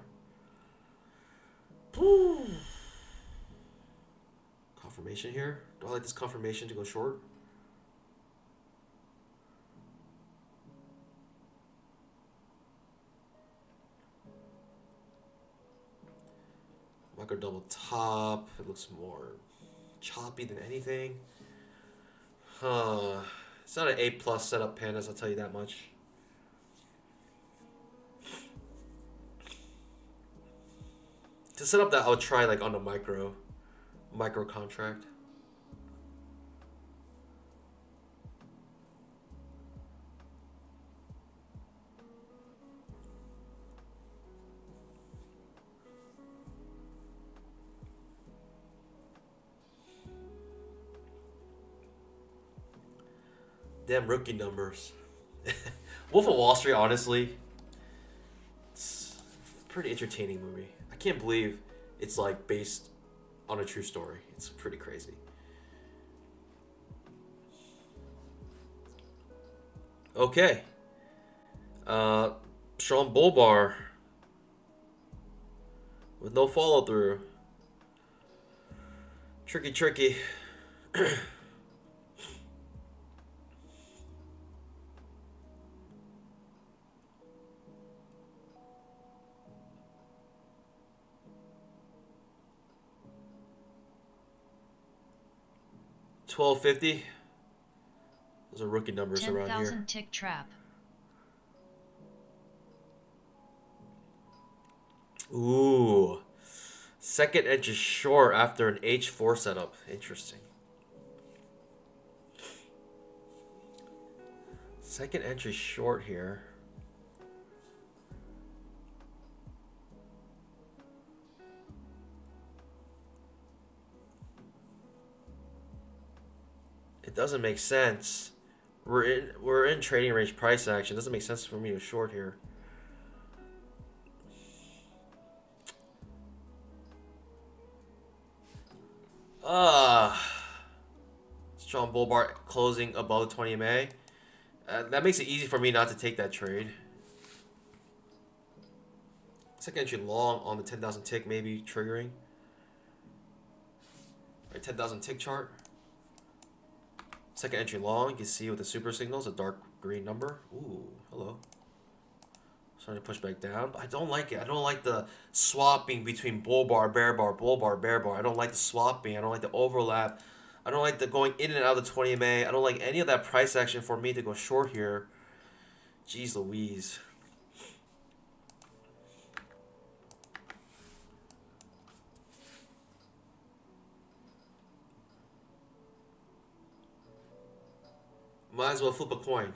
S1: Confirmation here. Do I like this confirmation to go short? Micro double top. It looks more choppy than anything. Huh. It's not an A+ setup, pandas, I'll tell you that much. To set up that, I'll try like on the micro contract. Damn rookie numbers. Wolf of Wall Street, honestly, it's a pretty entertaining movie. I can't believe it's like based on a true story. It's pretty crazy. Okay. Strong bull bar with no follow through. Tricky. 1250. Those are rookie numbers around here.
S2: 10,000 tick trap.
S1: Ooh. Second entry short after an H4 setup. Interesting. Second entry short here. It doesn't make sense. We're in trading range price action. It doesn't make sense for me to short here. Strong bull bar closing above the 20 MA. That makes it easy for me not to take that trade. Second entry long on the 10,000 tick, maybe triggering. Right, 10,000 tick chart. Second entry long, you can see with the super signals, a dark green number. Ooh, hello. Starting to push back down. But I don't like it. I don't like the swapping between bull bar, bear bar, bull bar, bear bar. I don't like the swapping. I don't like the overlap. I don't like the going in and out of the 20 MA. I don't like any of that price action for me to go short here. Jeez Louise. Might as well flip a coin.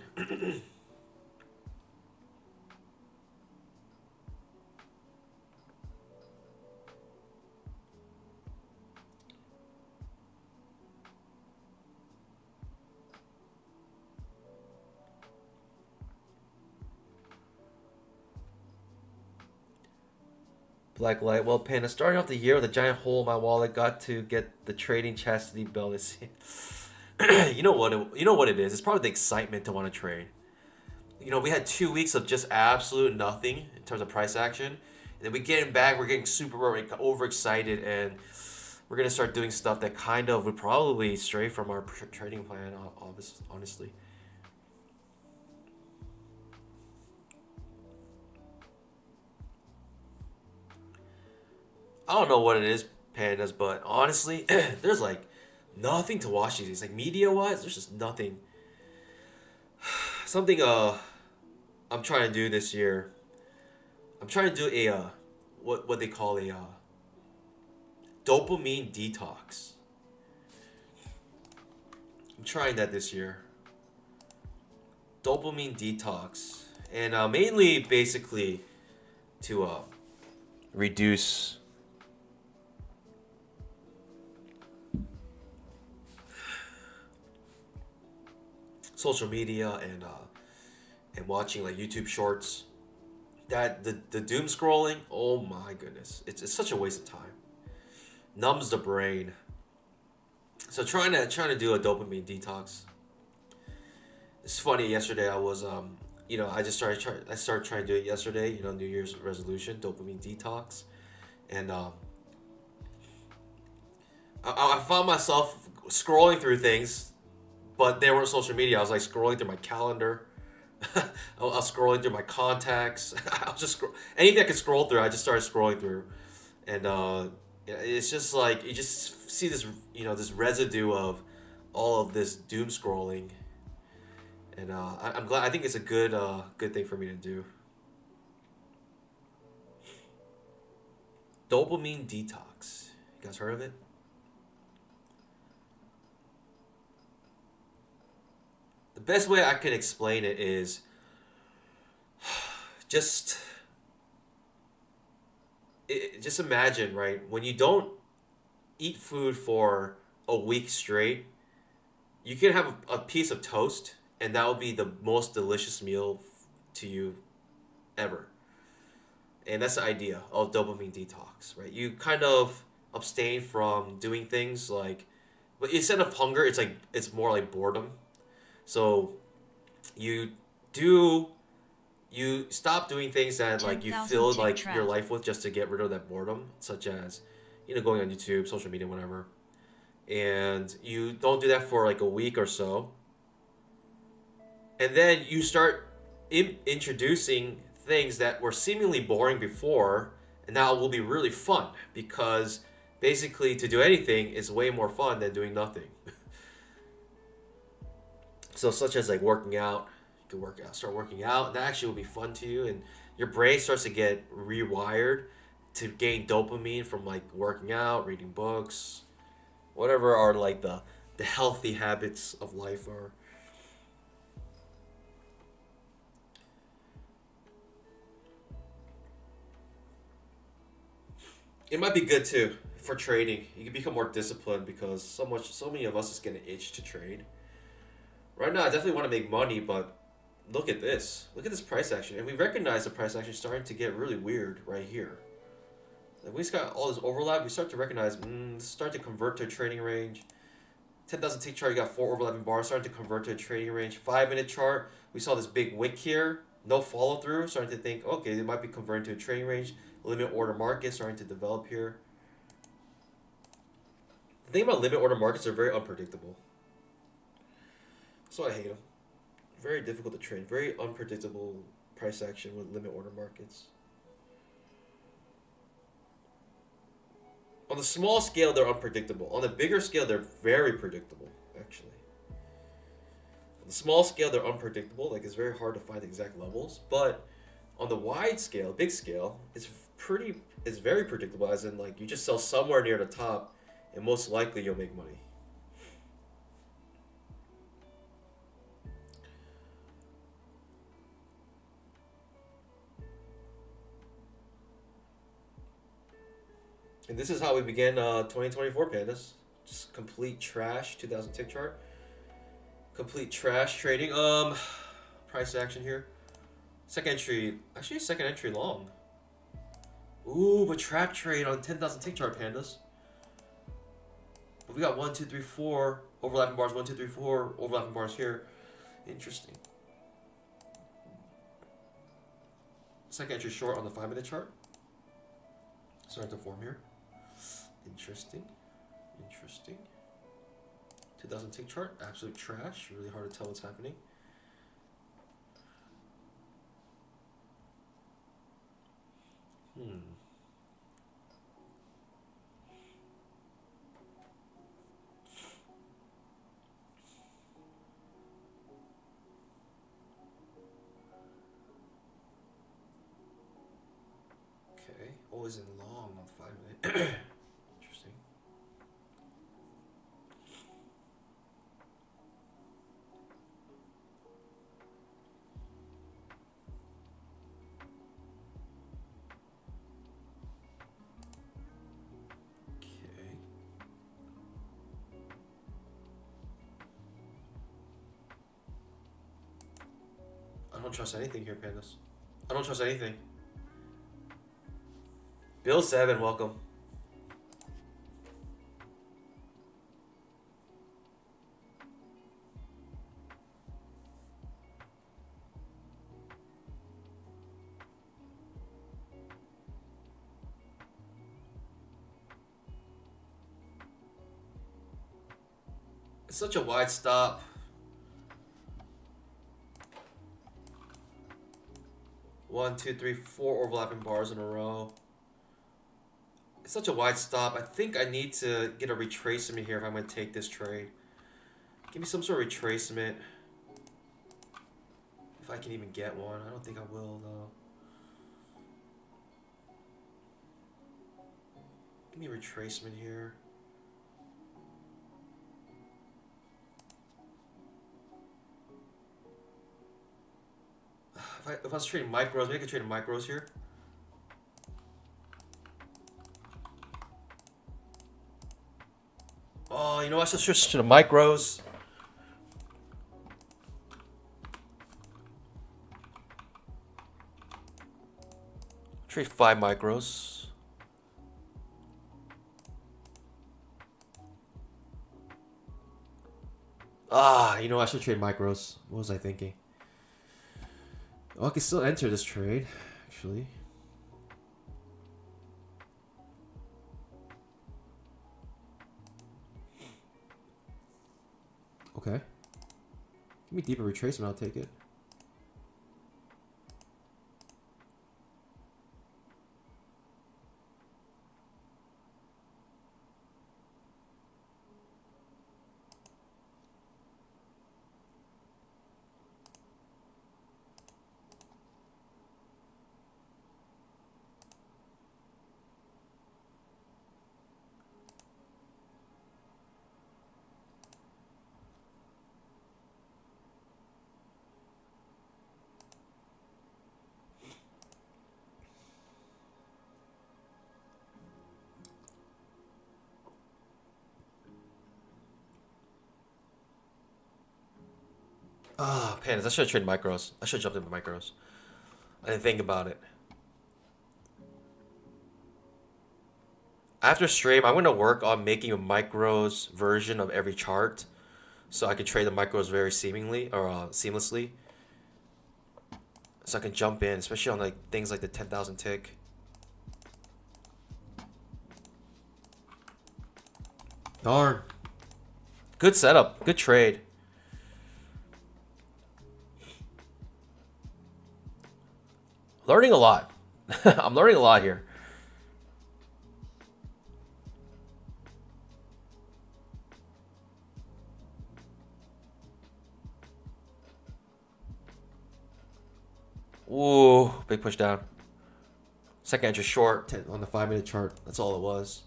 S1: Black light. Well, Panda, starting off the year with a giant hole in my wallet, got to get the trading chastity belt. You know what it is. It's probably the excitement to want to trade. You know, we had 2 weeks of just absolute nothing in terms of price action, and then we getting back. We're getting super overexcited, and we're gonna start doing stuff that kind of would probably stray from our trading plan. Honestly. I don't know what it is, pandas, but honestly, there's like nothing to watch these days. Like media wise, there's just nothing. Something I'm trying to do this year. I'm trying to do a what they call a dopamine detox. I'm trying that this year. Dopamine detox. And mainly, basically, to reduce social media and watching like YouTube shorts. That the doom scrolling, oh my goodness, it's such a waste of time. Numbs the brain. So trying to do a dopamine detox. It's funny. Yesterday I was I started trying to do it yesterday. New Year's resolution, dopamine detox, and I found myself scrolling through things, but they weren't social media. I was like scrolling through my calendar. I was scrolling through my contacts. I was just anything I could scroll through. I just started scrolling through, and it's just like you just see this this residue of all of this doom scrolling, and I'm glad. I think it's a good thing for me to do. Dopamine detox. You guys heard of it? The best way I can explain it is just just imagine, right, when you don't eat food for a week straight, you can have a piece of toast and that will be the most delicious meal to you ever. And that's the idea of dopamine detox, right? You kind of abstain from doing things like, but instead of hunger, it's more like boredom. So you do you stop doing things that like you
S2: 10,000
S1: fill
S2: tick
S1: like your
S2: trap.
S1: life with just to get rid of that boredom, such as going on YouTube, social media, whatever. And you don't do that for like a week or so, and then you start introducing things that were seemingly boring before, and now will be really fun because basically to do anything is way more fun than doing nothing. So such as like working out, you can start working out, and that actually will be fun to you, and your brain starts to get rewired to gain dopamine from like working out, reading books, whatever are like the healthy habits of life are. It might be good too for trading. You can become more disciplined because so many of us is getting itch to trade. Right now, I definitely want to make money, but look at this. Look at this price action, and we recognize the price action starting to get really weird right here. Like we just got all this overlap. We start to recognize, start to convert to a trading range. 10,000 tick chart, you got four overlapping bars starting to convert to a trading range. 5 minute chart, we saw this big wick here, no follow through. Starting to think, okay, they might be converting to a trading range. Limit order market starting to develop here. The thing about limit order markets, they're very unpredictable. That's why I hate them. Very difficult to trade. Very unpredictable price action with limit order markets. On the small scale, they're unpredictable. On the bigger scale, they're very predictable, actually. On the small scale, they're unpredictable. Like, it's very hard to find exact levels. But on the wide scale, big scale, it's very predictable, as in, like, you just sell somewhere near the top, and most likely you'll make money. And this is how we began 2024, pandas. Just complete trash. 2,000 tick chart. Complete trash trading. Price action here. Second entry. Actually, second entry long. Ooh, but trap trade on 10,000 tick chart, pandas. But we got 1, 2, 3, 4 overlapping bars. 1, 2, 3, 4 overlapping bars here. Interesting. Second entry short on the 5 minute chart. Starting to form here. Interesting. Interesting. 2,000 tick chart. Absolute trash. Really hard to tell what's happening. Okay. Always in long on 5 minute. Interesting. don't trust anything here, pandas. I don't trust anything. Bill 7, welcome. It's such a wide stop. One, two, three, four overlapping bars in a row. It's such a wide stop. I think I need to get a retracement here if I'm going to take this trade. Give me some sort of retracement. If I can even get one. I don't think I will, though. Give me a retracement here. If I was trading micros, maybe I could trade micros here. Oh, you know, I should switch to the micros. Trade 5 micros. Ah, you know, I should trade micros. What was I thinking? Oh, I can still enter this trade, actually. Okay. Give me deeper retracement, I'll take it. Ah, pandas. I should have traded micros. I should have jumped into micros. I didn't think about it. After stream, I'm going to work on making a micros version of every chart, so I can trade the micros very seamlessly. So I can jump in, especially on like things like the 10,000 tick. Darn. Good setup. Good trade. Learning a lot. I'm learning a lot here. Ooh, big push down. Second entry short on the 5-minute chart. That's all it was.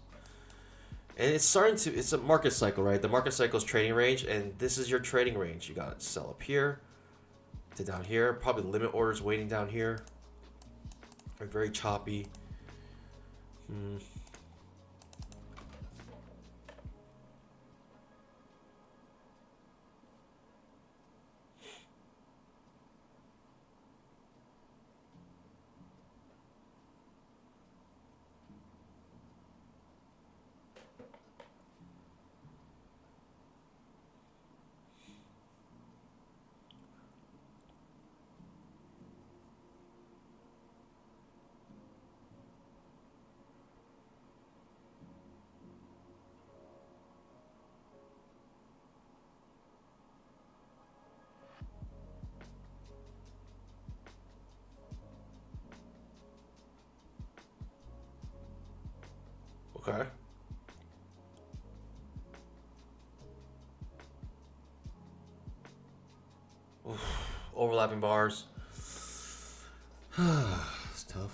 S1: And it's starting to, it's a market cycle, right? The market cycle is trading range, and this is your trading range. You got to sell up here to down here. Probably limit orders waiting down here. Are very choppy. Okay. Oof, overlapping bars. It's tough.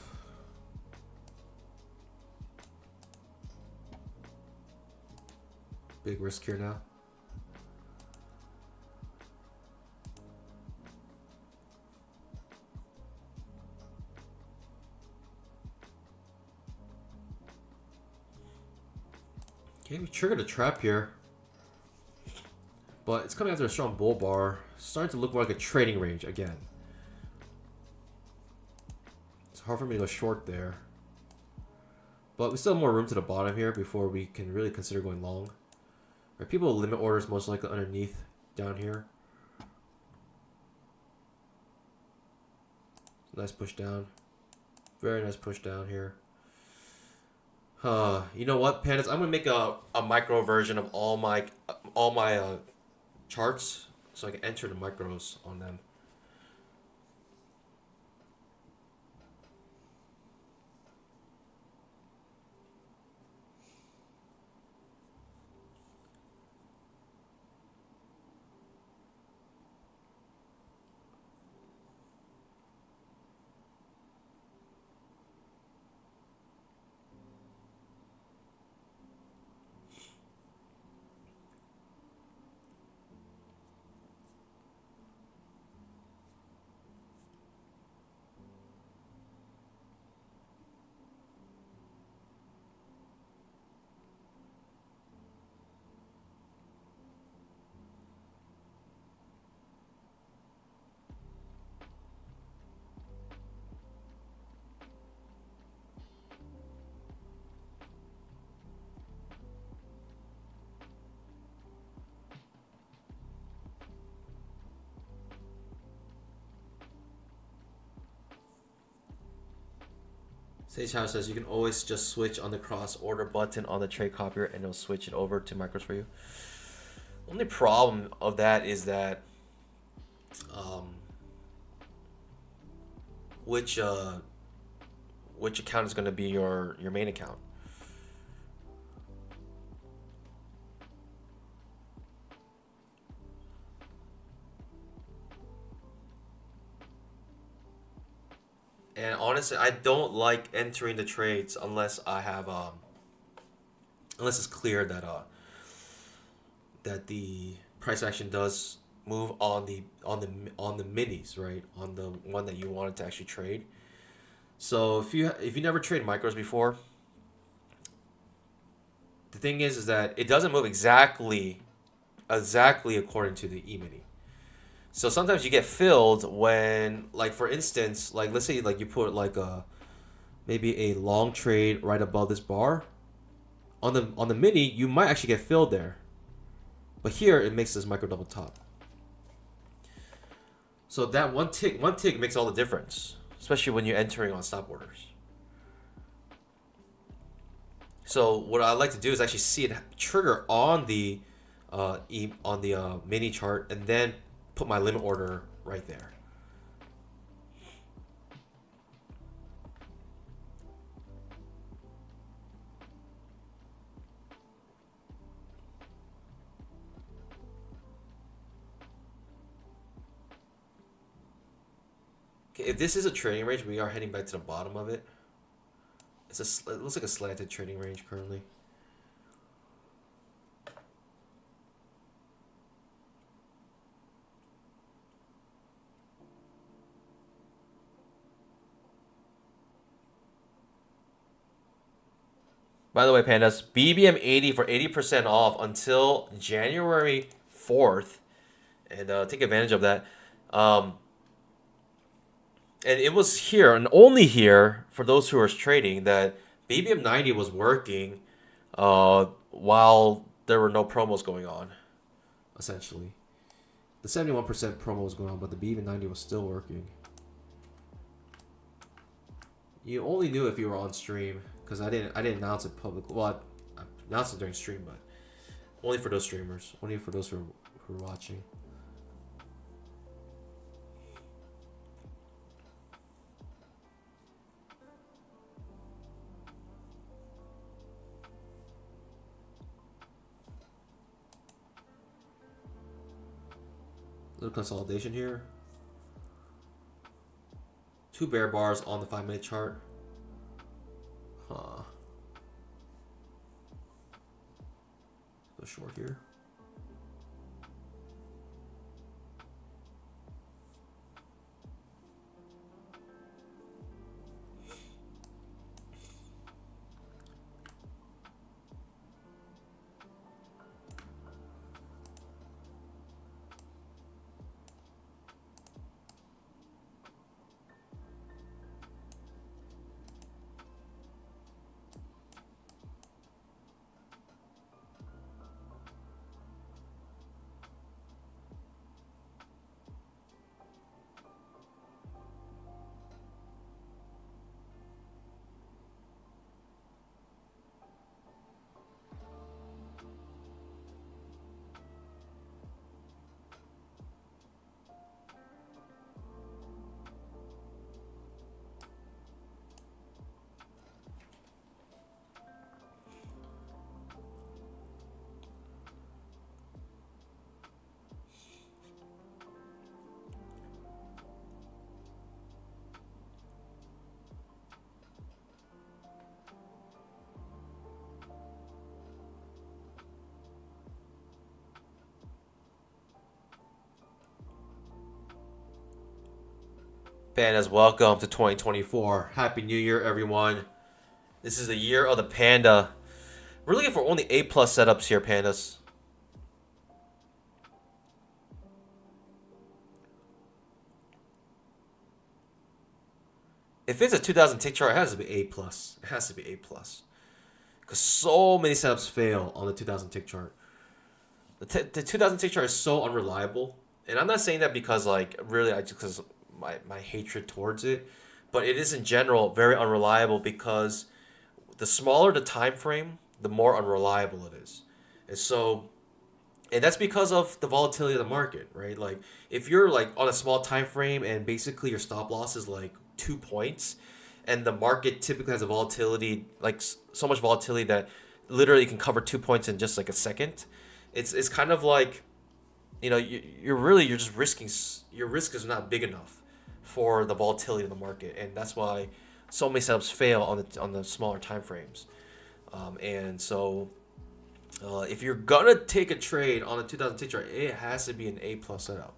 S1: Big risk here now. Okay, we triggered a trap here. But it's coming after a strong bull bar. Starting to look more like a trading range again. It's hard for me to go short there. But we still have more room to the bottom here before we can really consider going long. Right, people will limit orders most likely underneath down here. Nice push down. Very nice push down here. You know what, Pandas? I'm gonna make a micro version of all my charts so I can enter the micros on them. Sage House says you can always just switch on the cross order button on the trade copier and it'll switch it over to micros for you. Only problem of that is that which account is going to be your main account. And honestly, I don't like entering the trades unless I have unless it's clear that that the price action does move on the minis, right? On the one that you wanted to actually trade. So if you never trade micros before, the thing is that it doesn't move exactly according to the Emini. So sometimes you get filled when, like, for instance, like, let's say like you put like maybe a long trade right above this bar on the mini, you might actually get filled there, but here it makes this micro double top. So that one tick makes all the difference, especially when you're entering on stop orders. So what I like to do is actually see it trigger on the mini chart and then put my limit order right there. Okay, if this is a trading range, we are heading back to the bottom of it. It looks like a slanted trading range currently. By the way, Pandas, BBM 80 for 80% off until January 4th. And take advantage of that. And it was here, and only here, for those who are trading, that BBM 90 was working while there were no promos going on, essentially. The 71% promo was going on, but the BBM 90 was still working. You only knew if you were on stream, because I didn't announce it publicly. Well, I announced it during stream, but only for those streamers, only for those who are watching. Little consolidation here. 2 bear bars on the 5-minute chart. Huh. Go short here. Pandas, welcome to 2024. Happy New Year, everyone. This is the year of the panda. We're looking for only A+ setups here, pandas. If it's a 2000 tick chart, it has to be A+. It has to be A+. Because so many setups fail on the 2000 tick chart. The 2000 tick chart is so unreliable. And I'm not saying that because, like, really, because my hatred towards it. But it is, in general, very unreliable because the smaller the time frame, the more unreliable it is. And so, and that's because of the volatility of the market, right? Like, if you're, like, on a small time frame and basically your stop loss is, like, 2 points, and the market typically has a volatility, like, so much volatility that literally you can cover 2 points in just, like, a second. It's kind of like, you know, you're just risking, your risk is not big enough for the volatility of the market, and that's why so many setups fail on the smaller time frames. And so, if you're gonna take a trade on a 2000 tick chart, it has to be an A+ setup.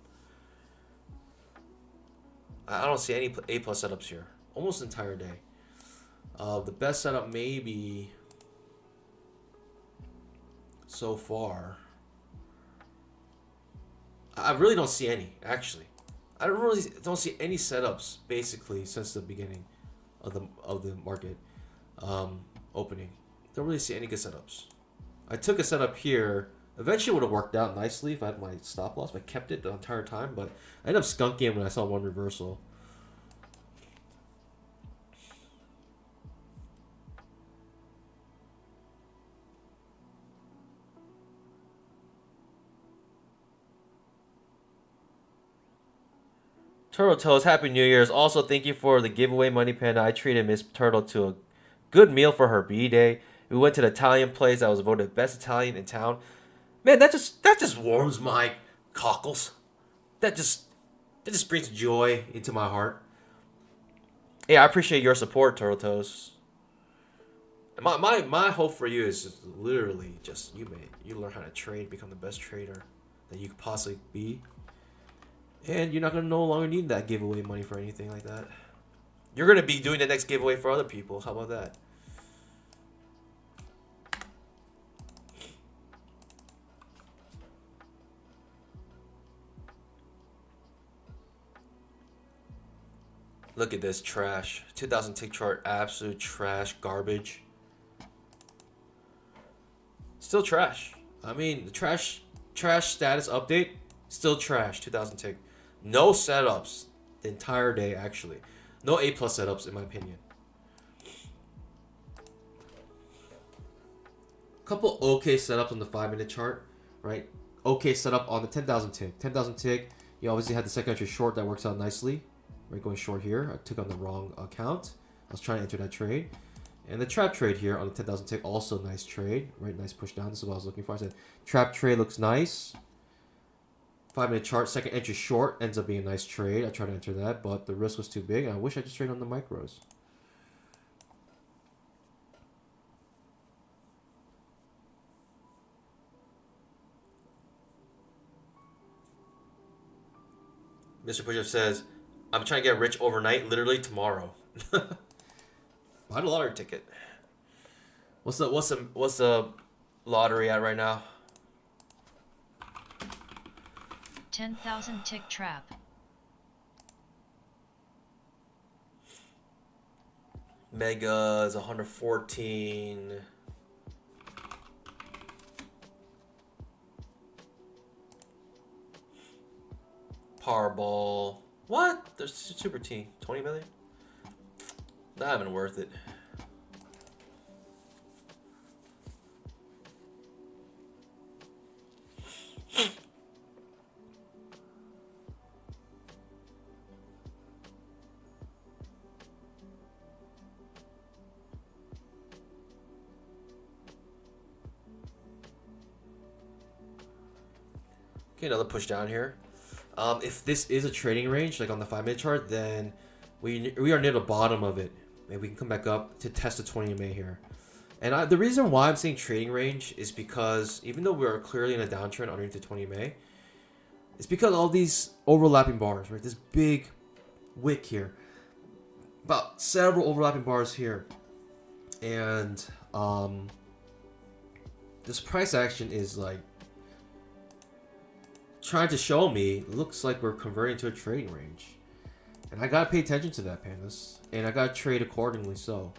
S1: I don't see any A+ setups here almost the entire day. The best setup maybe so far. I really don't see any, actually. I really don't see any setups basically since the beginning of the market opening. Don't really see any good setups. I took a setup here. Eventually would have worked out nicely if I had my stop loss. If I kept it the entire time, but I ended up skunking it when I saw one reversal. Turtle Toes, Happy New Year's. Also, thank you for the giveaway, Money Panda. I treated Miss Turtle to a good meal for her B-Day. We went to the Italian place that was voted best Italian in town. Man, that just warms my cockles. That just brings joy into my heart. Yeah, I appreciate your support, Turtle Toes. My hope for you is just literally just you learn how to trade, become the best trader that you could possibly be. And you're not going to no longer need that giveaway money for anything like that. You're going to be doing the next giveaway for other people. How about that? Look at this trash. 2000 tick chart, absolute trash, garbage. Still trash. I mean, the trash status update, still trash, 2000 tick. No setups the entire day, actually. No A+ setups, in my opinion. Couple okay setups on the 5-minute chart, right? Okay setup on the 10,000 tick. 10,000 tick, you obviously had the second entry short that works out nicely. Right, going short here. I took on the wrong account. I was trying to enter that trade. And the trap trade here on the 10,000 tick, also nice trade. Right, nice push down. This is what I was looking for. I said, trap trade looks nice. 5-minute chart, second entry short ends up being a nice trade. I tried to enter that, but the risk was too big. I wish I just traded on the micros. Mr. Pushup says, I'm trying to get rich overnight, literally tomorrow. Buy the lottery ticket. What's the lottery at right now?
S2: 10,000 tick trap.
S1: Mega is 114. Powerball. What? There's Super T. 20 million? Not even worth it. Okay, another push down here. If this is a trading range, like on the 5-minute chart, then we are near the bottom of it. Maybe we can come back up to test the 20 MA here. And the reason why I'm saying trading range is because even though we are clearly in a downtrend underneath the 20 MA, it's because all these overlapping bars, right? This big wick here. About several overlapping bars here. And this price action is like trying to show me, looks like we're converting to a trading range. And I gotta pay attention to that, pandas. And I gotta trade accordingly, so.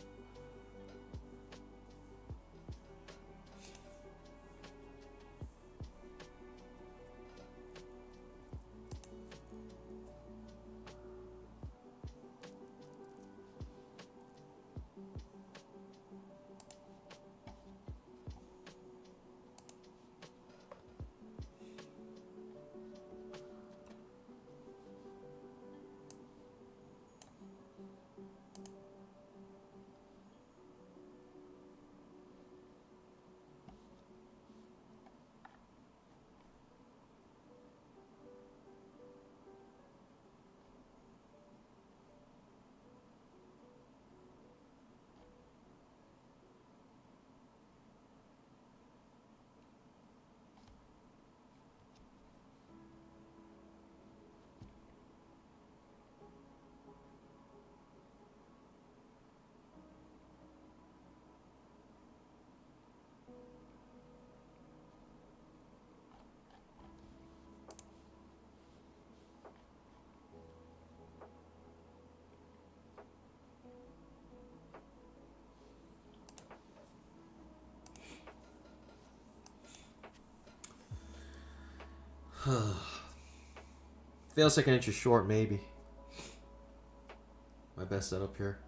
S1: Fail second inch short, maybe. My best setup here.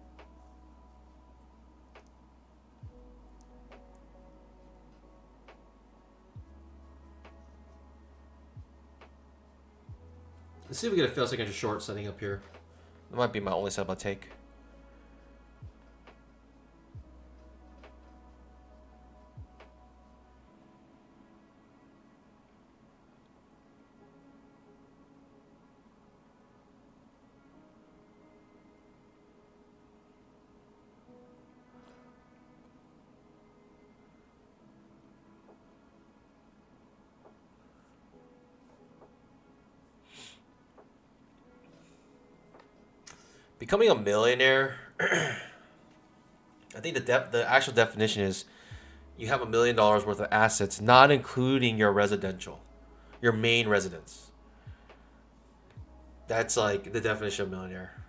S1: Let's see if we get a fail second inch short setting up here. That might be my only setup I'll take. Becoming a millionaire, I think the actual definition is you have $1 million worth of assets, not including your residential, your main residence. That's like the definition of millionaire.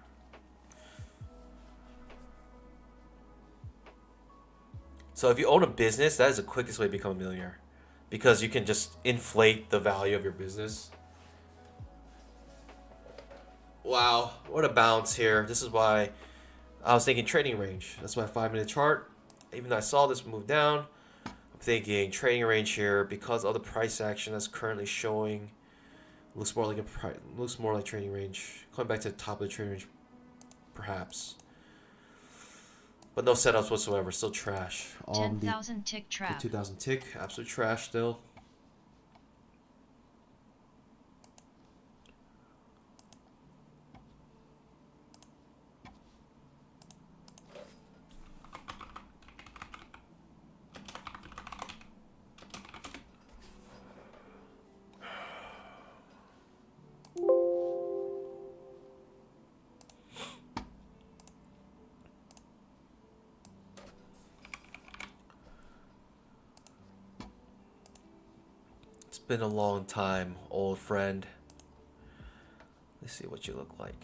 S1: So if you own a business, that is the quickest way to become a millionaire, because you can just inflate the value of your business. Wow, what a bounce here. This is why I was thinking trading range. That's my 5-minute chart. Even though I saw this move down, I'm thinking trading range here because of the price action that's currently showing. Looks more like trading range. Coming back to the top of the trading range, perhaps. But no setups whatsoever. Still trash.
S2: 10,000 tick trap.
S1: 2,000 tick. Absolute trash still. Been a long time, old friend. Let's see what you look like.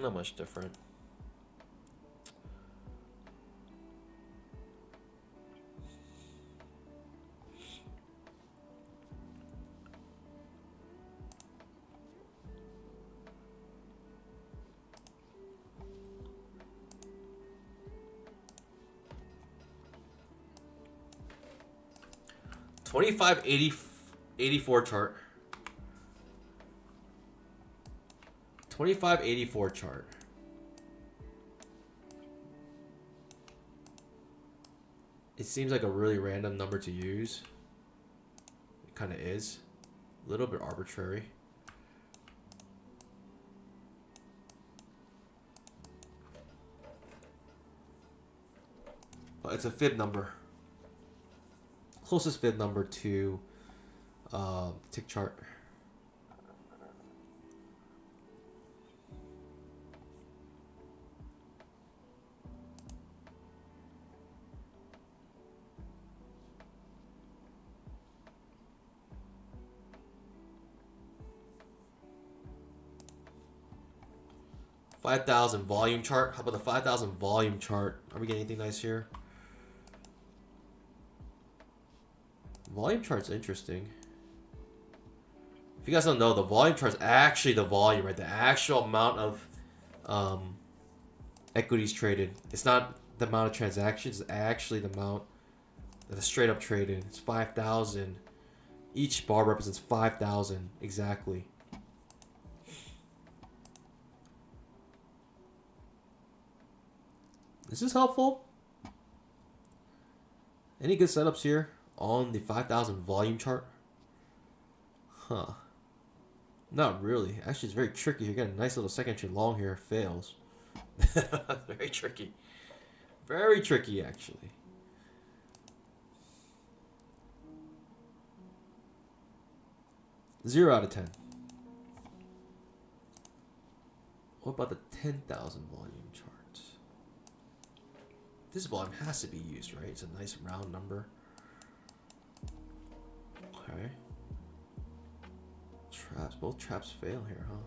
S1: Not much different. $25.84 chart. 25.84 chart. It seems like a really random number to use. It kind of is. A little bit arbitrary. it's a fib number. Closest fib number to tick chart. $5,000 volume chart. How about the 5,000 volume chart? Are we getting anything nice here? Volume chart's interesting. If you guys don't know, the volume chart's actually the volume, right? The actual amount of equities traded. It's not the amount of transactions. It's actually the amount that is straight up traded. It's 5,000. Each bar represents 5,000 exactly. Is this helpful? Any good setups here on the 5,000 volume chart? Huh. Not really. Actually, it's very tricky. You get a nice little second entry long here. Fails. Very tricky. Very tricky, actually. Zero out of 10. What about the 10,000 volume chart? This volume has to be used, right? It's a nice round number. Okay. Traps. Both traps fail here, huh?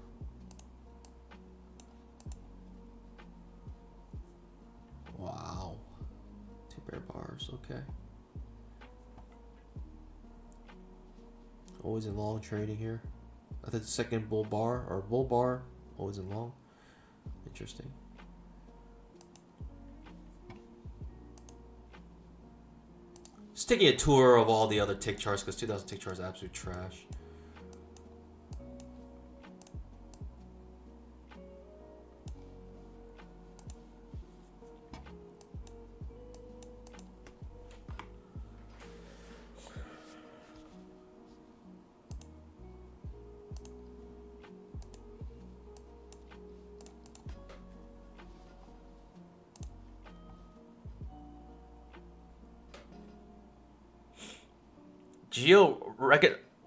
S1: Wow. 2 bear bars. Okay. Always in long trading here. I think the second bull bar or bull bar. Always in long. Interesting. Just taking a tour of all the other tick charts because 2000 tick charts is absolute trash. Geo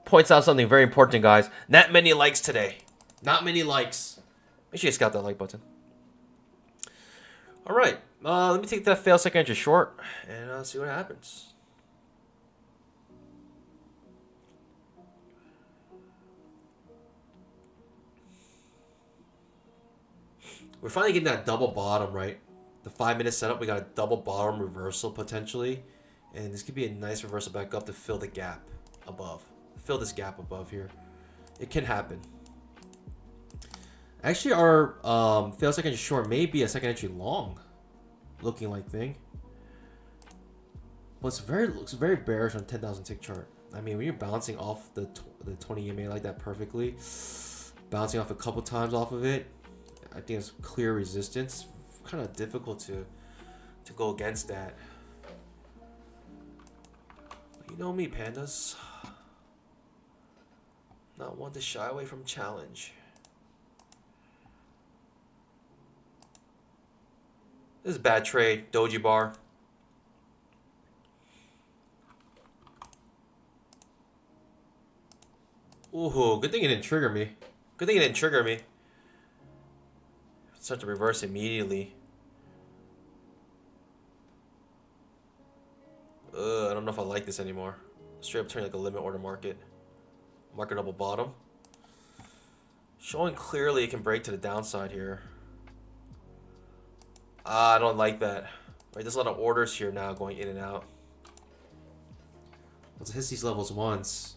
S1: points out something very important, guys. Not many likes today. Not many likes. Make sure you scout that like button. All right. Let me take that fail second entry short and see what happens. We're finally getting that double bottom, right? The 5-minute setup, we got a double bottom reversal potentially. And this could be a nice reversal back up to fill the gap above. Fill this gap above here. It can happen. Actually, our fail second entry short may be a second entry long looking like thing. But looks very bearish on 10,000 tick chart. I mean, when you're bouncing off the 20 EMA like that perfectly, bouncing off a couple times off of it, I think it's clear resistance. Kind of difficult to go against that. You know me, pandas. Not one to shy away from challenge. This is a bad trade. Doji bar. Ooh, good thing it didn't trigger me. Good thing it didn't trigger me. Start to reverse immediately. I don't know if I like this anymore. Straight up turning like a limit order market. Market double bottom. Showing clearly it can break to the downside here. I don't like that. Right, there's a lot of orders here now going in and out. Once it hits these levels once,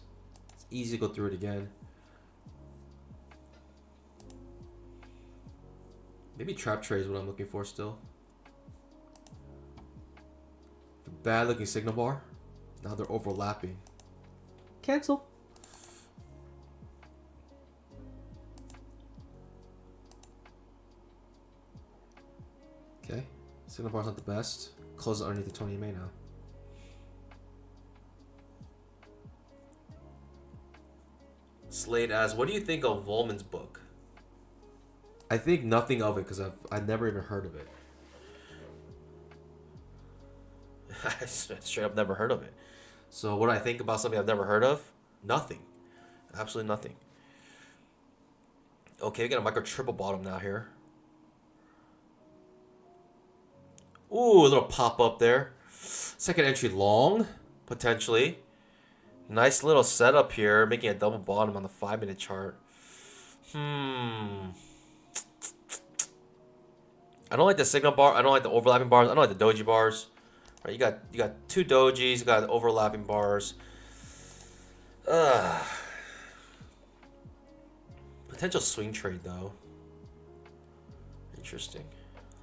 S1: it's easy to go through it again. Maybe trap trade is what I'm looking for still. Bad looking signal bar. Now they're overlapping. Cancel. Okay. Signal bar's not the best. Close it underneath the 20 EMA now. Slade asks, what do you think of Volman's book? I think nothing of it because I've never even heard of it. Straight up never heard of it. So what do I think about something I've never heard of? Nothing. Absolutely nothing. Okay, we got a micro triple bottom now here. Ooh, a little pop up there. Second entry long, potentially. Nice little setup here, making a double bottom on the 5-minute chart. I don't like the signal bar. I don't like the overlapping bars. I don't like the doji bars. Right, you got two dojis. You got overlapping bars. Potential swing trade though. Interesting.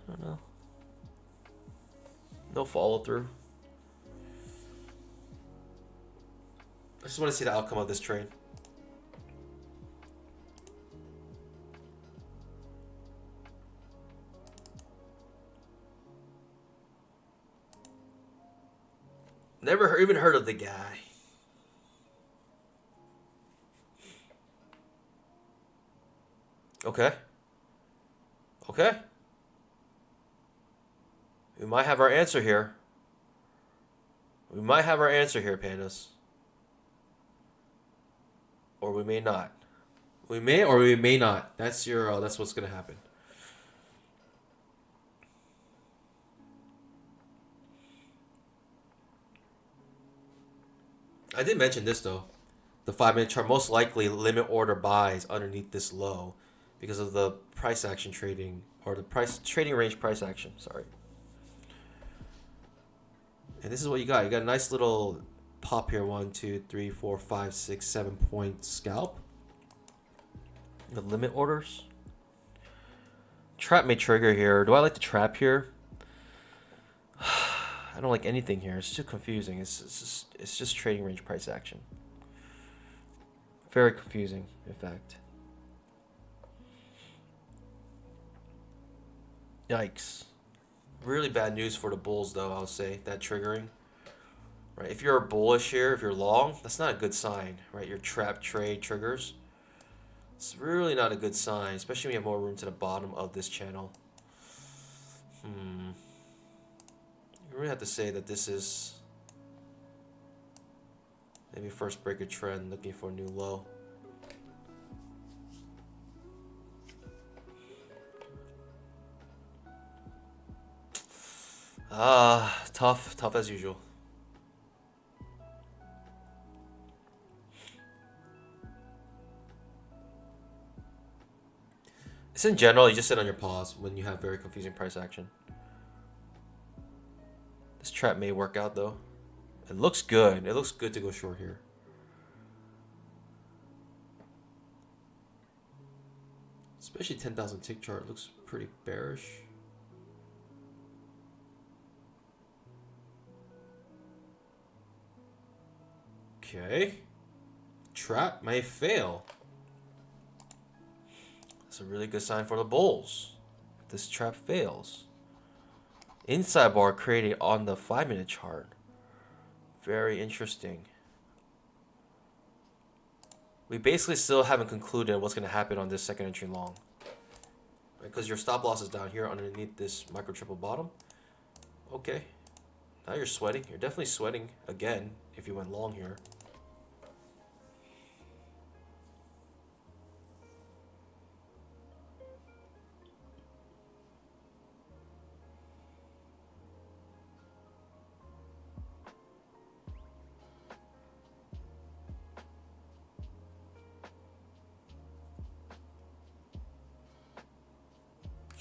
S1: I don't know. No follow through. I just want to see the outcome of this trade. Never even heard of the guy. Okay. Okay. We might have our answer here. We might have our answer here, pandas. Or we may not. We may or we may not. That's your. That's what's gonna happen. I did mention this though. The 5-minute chart most likely limit order buys underneath this low because of the price action trading or the price trading range price action. Sorry. And this is what you got. You got a nice little pop here. 1, 2, 3, 4, 5, 6, 7 point scalp. The limit orders. Trap may trigger here. Do I like the trap here? I don't like anything here. It's too confusing. It's just trading range price action. Very confusing, in fact. Yikes. Really bad news for the bulls, though, I would say, that triggering. Right? If you're bullish here, if you're long, that's not a good sign, right? Your trap trade triggers. It's really not a good sign, especially when you have more room to the bottom of this channel. You really have to say that this is maybe first breaker trend looking for a new low. Tough as usual. It's in general, you just sit on your pause when you have very confusing price action. This trap may work out though. It looks good. It looks good to go short here. Especially 10,000 tick chart looks pretty bearish. Okay. Trap may fail. That's a really good sign for the bulls. If this trap fails. Inside bar created on the 5-minute chart. Very interesting. We basically still haven't concluded what's going to happen on this second entry long. Because your stop loss is down here underneath this micro triple bottom. Okay. Now you're sweating. You're definitely sweating again if you went long here.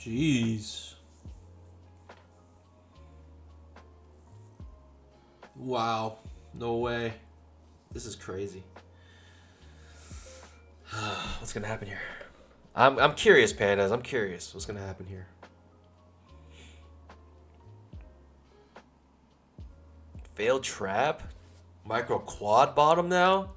S1: Jeez. Wow. No way. This is crazy. What's gonna happen here? I'm curious, pandas. I'm curious. What's gonna happen here? Failed trap. Micro quad bottom now.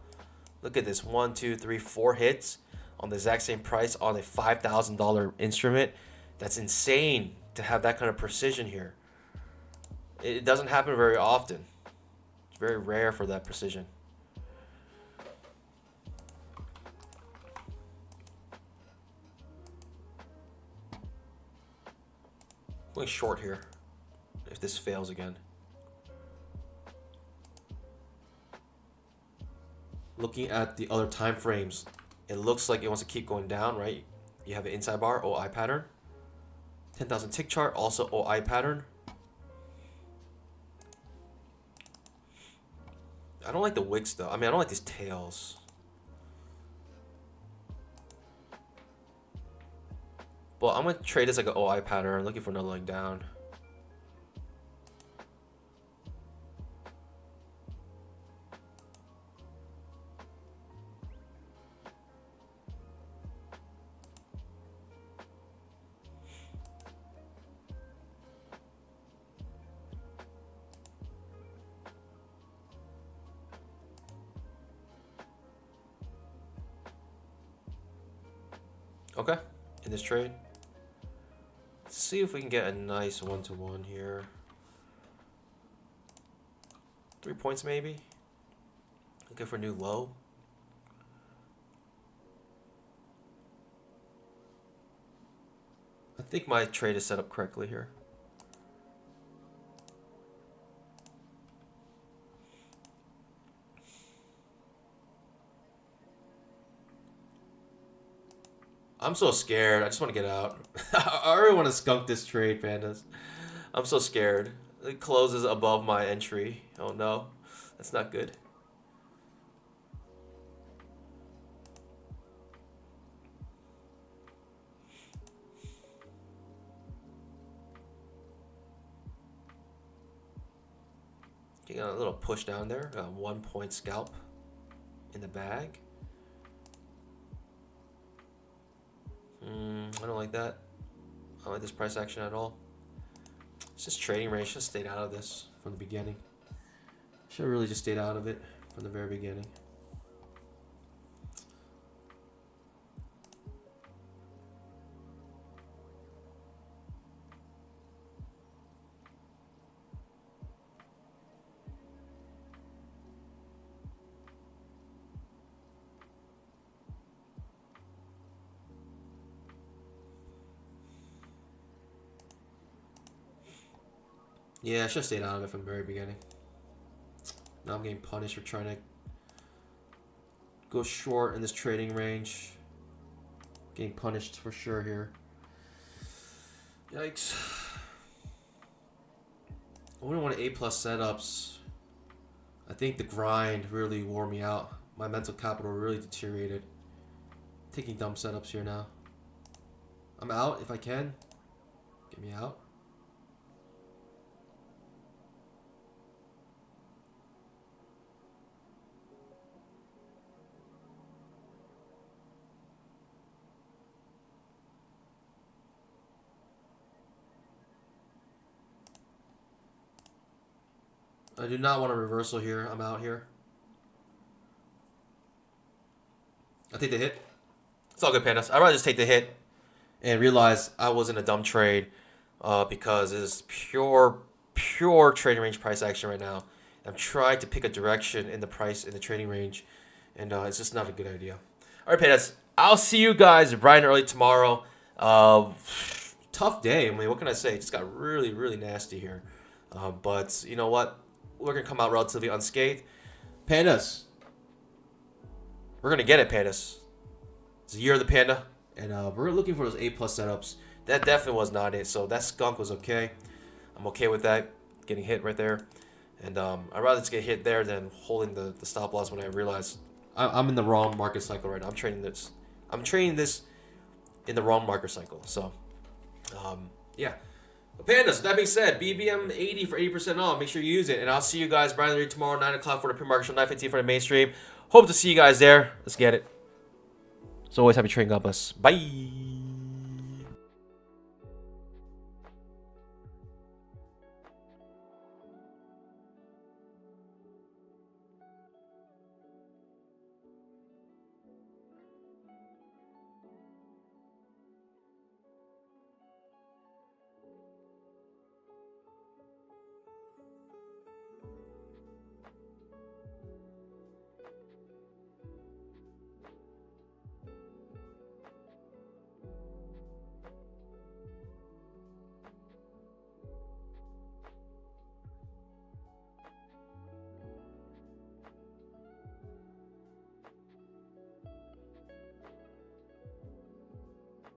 S1: Look at this. 1, 2, 3, 4 hits on the exact same price on a $5,000 instrument. That's insane to have that kind of precision here. It doesn't happen very often. It's very rare for that precision. Going short here if this fails again. looking at the other time frames, it looks like it wants to keep going down, right? You have an inside bar, OI pattern. 10,000 tick chart, also OI pattern. I don't like the wicks though. I mean, I don't like these tails. Well, I'm gonna trade this like an OI pattern, looking for another leg down. Okay, in this trade. Let's see if we can get a nice one-to-one here. 3 points maybe. Looking for a new low. I think my trade is set up correctly here. I'm so scared. I just want to get out. I already want to skunk this trade, pandas. I'm so scared. It closes above my entry. Oh no, that's not good. Getting a little push down there. 1 point scalp in the bag. I don't like that. I don't like this price action at all. It's just trading range. Should have stayed out of this from the beginning. Should have really just stayed out of it from the very beginning. Yeah, I should have stayed out of it from the very beginning. Now I'm getting punished for trying to go short in this trading range. Getting punished for sure here. Yikes. I wouldn't want A+ setups. I think the grind really wore me out. My mental capital really deteriorated. Taking dumb setups here now. I'm out if I can. Get me out. I do not want a reversal here. I'm out here. I'll take the hit. It's all good, pandas. I'd rather just take the hit and realize I was in a dumb trade because it's pure trading range price action right now. I'm trying to pick a direction in the price in the trading range, and it's just not a good idea. All right, pandas. I'll see you guys bright and early tomorrow. Tough day. I mean, what can I say? It just got really nasty here. But you know what? We're going to come out relatively unscathed. Pandas. We're going to get it, pandas. It's the year of the panda. And we're looking for those A+ setups. That definitely was not it. So that skunk was okay. I'm okay with that. Getting hit right there. And I'd rather just get hit there than holding the stop loss when I realize I'm in the wrong market cycle right now. I'm trading this in the wrong market cycle. So, yeah. Pandas, with that being said, BBM 80 for 80% off. Make sure you use it. And I'll see you guys bright and early tomorrow, 9 o'clock for the pre-market show, 9:15 for the mainstream. Hope to see you guys there. Let's get it. As always, happy trading. God bless. Bye.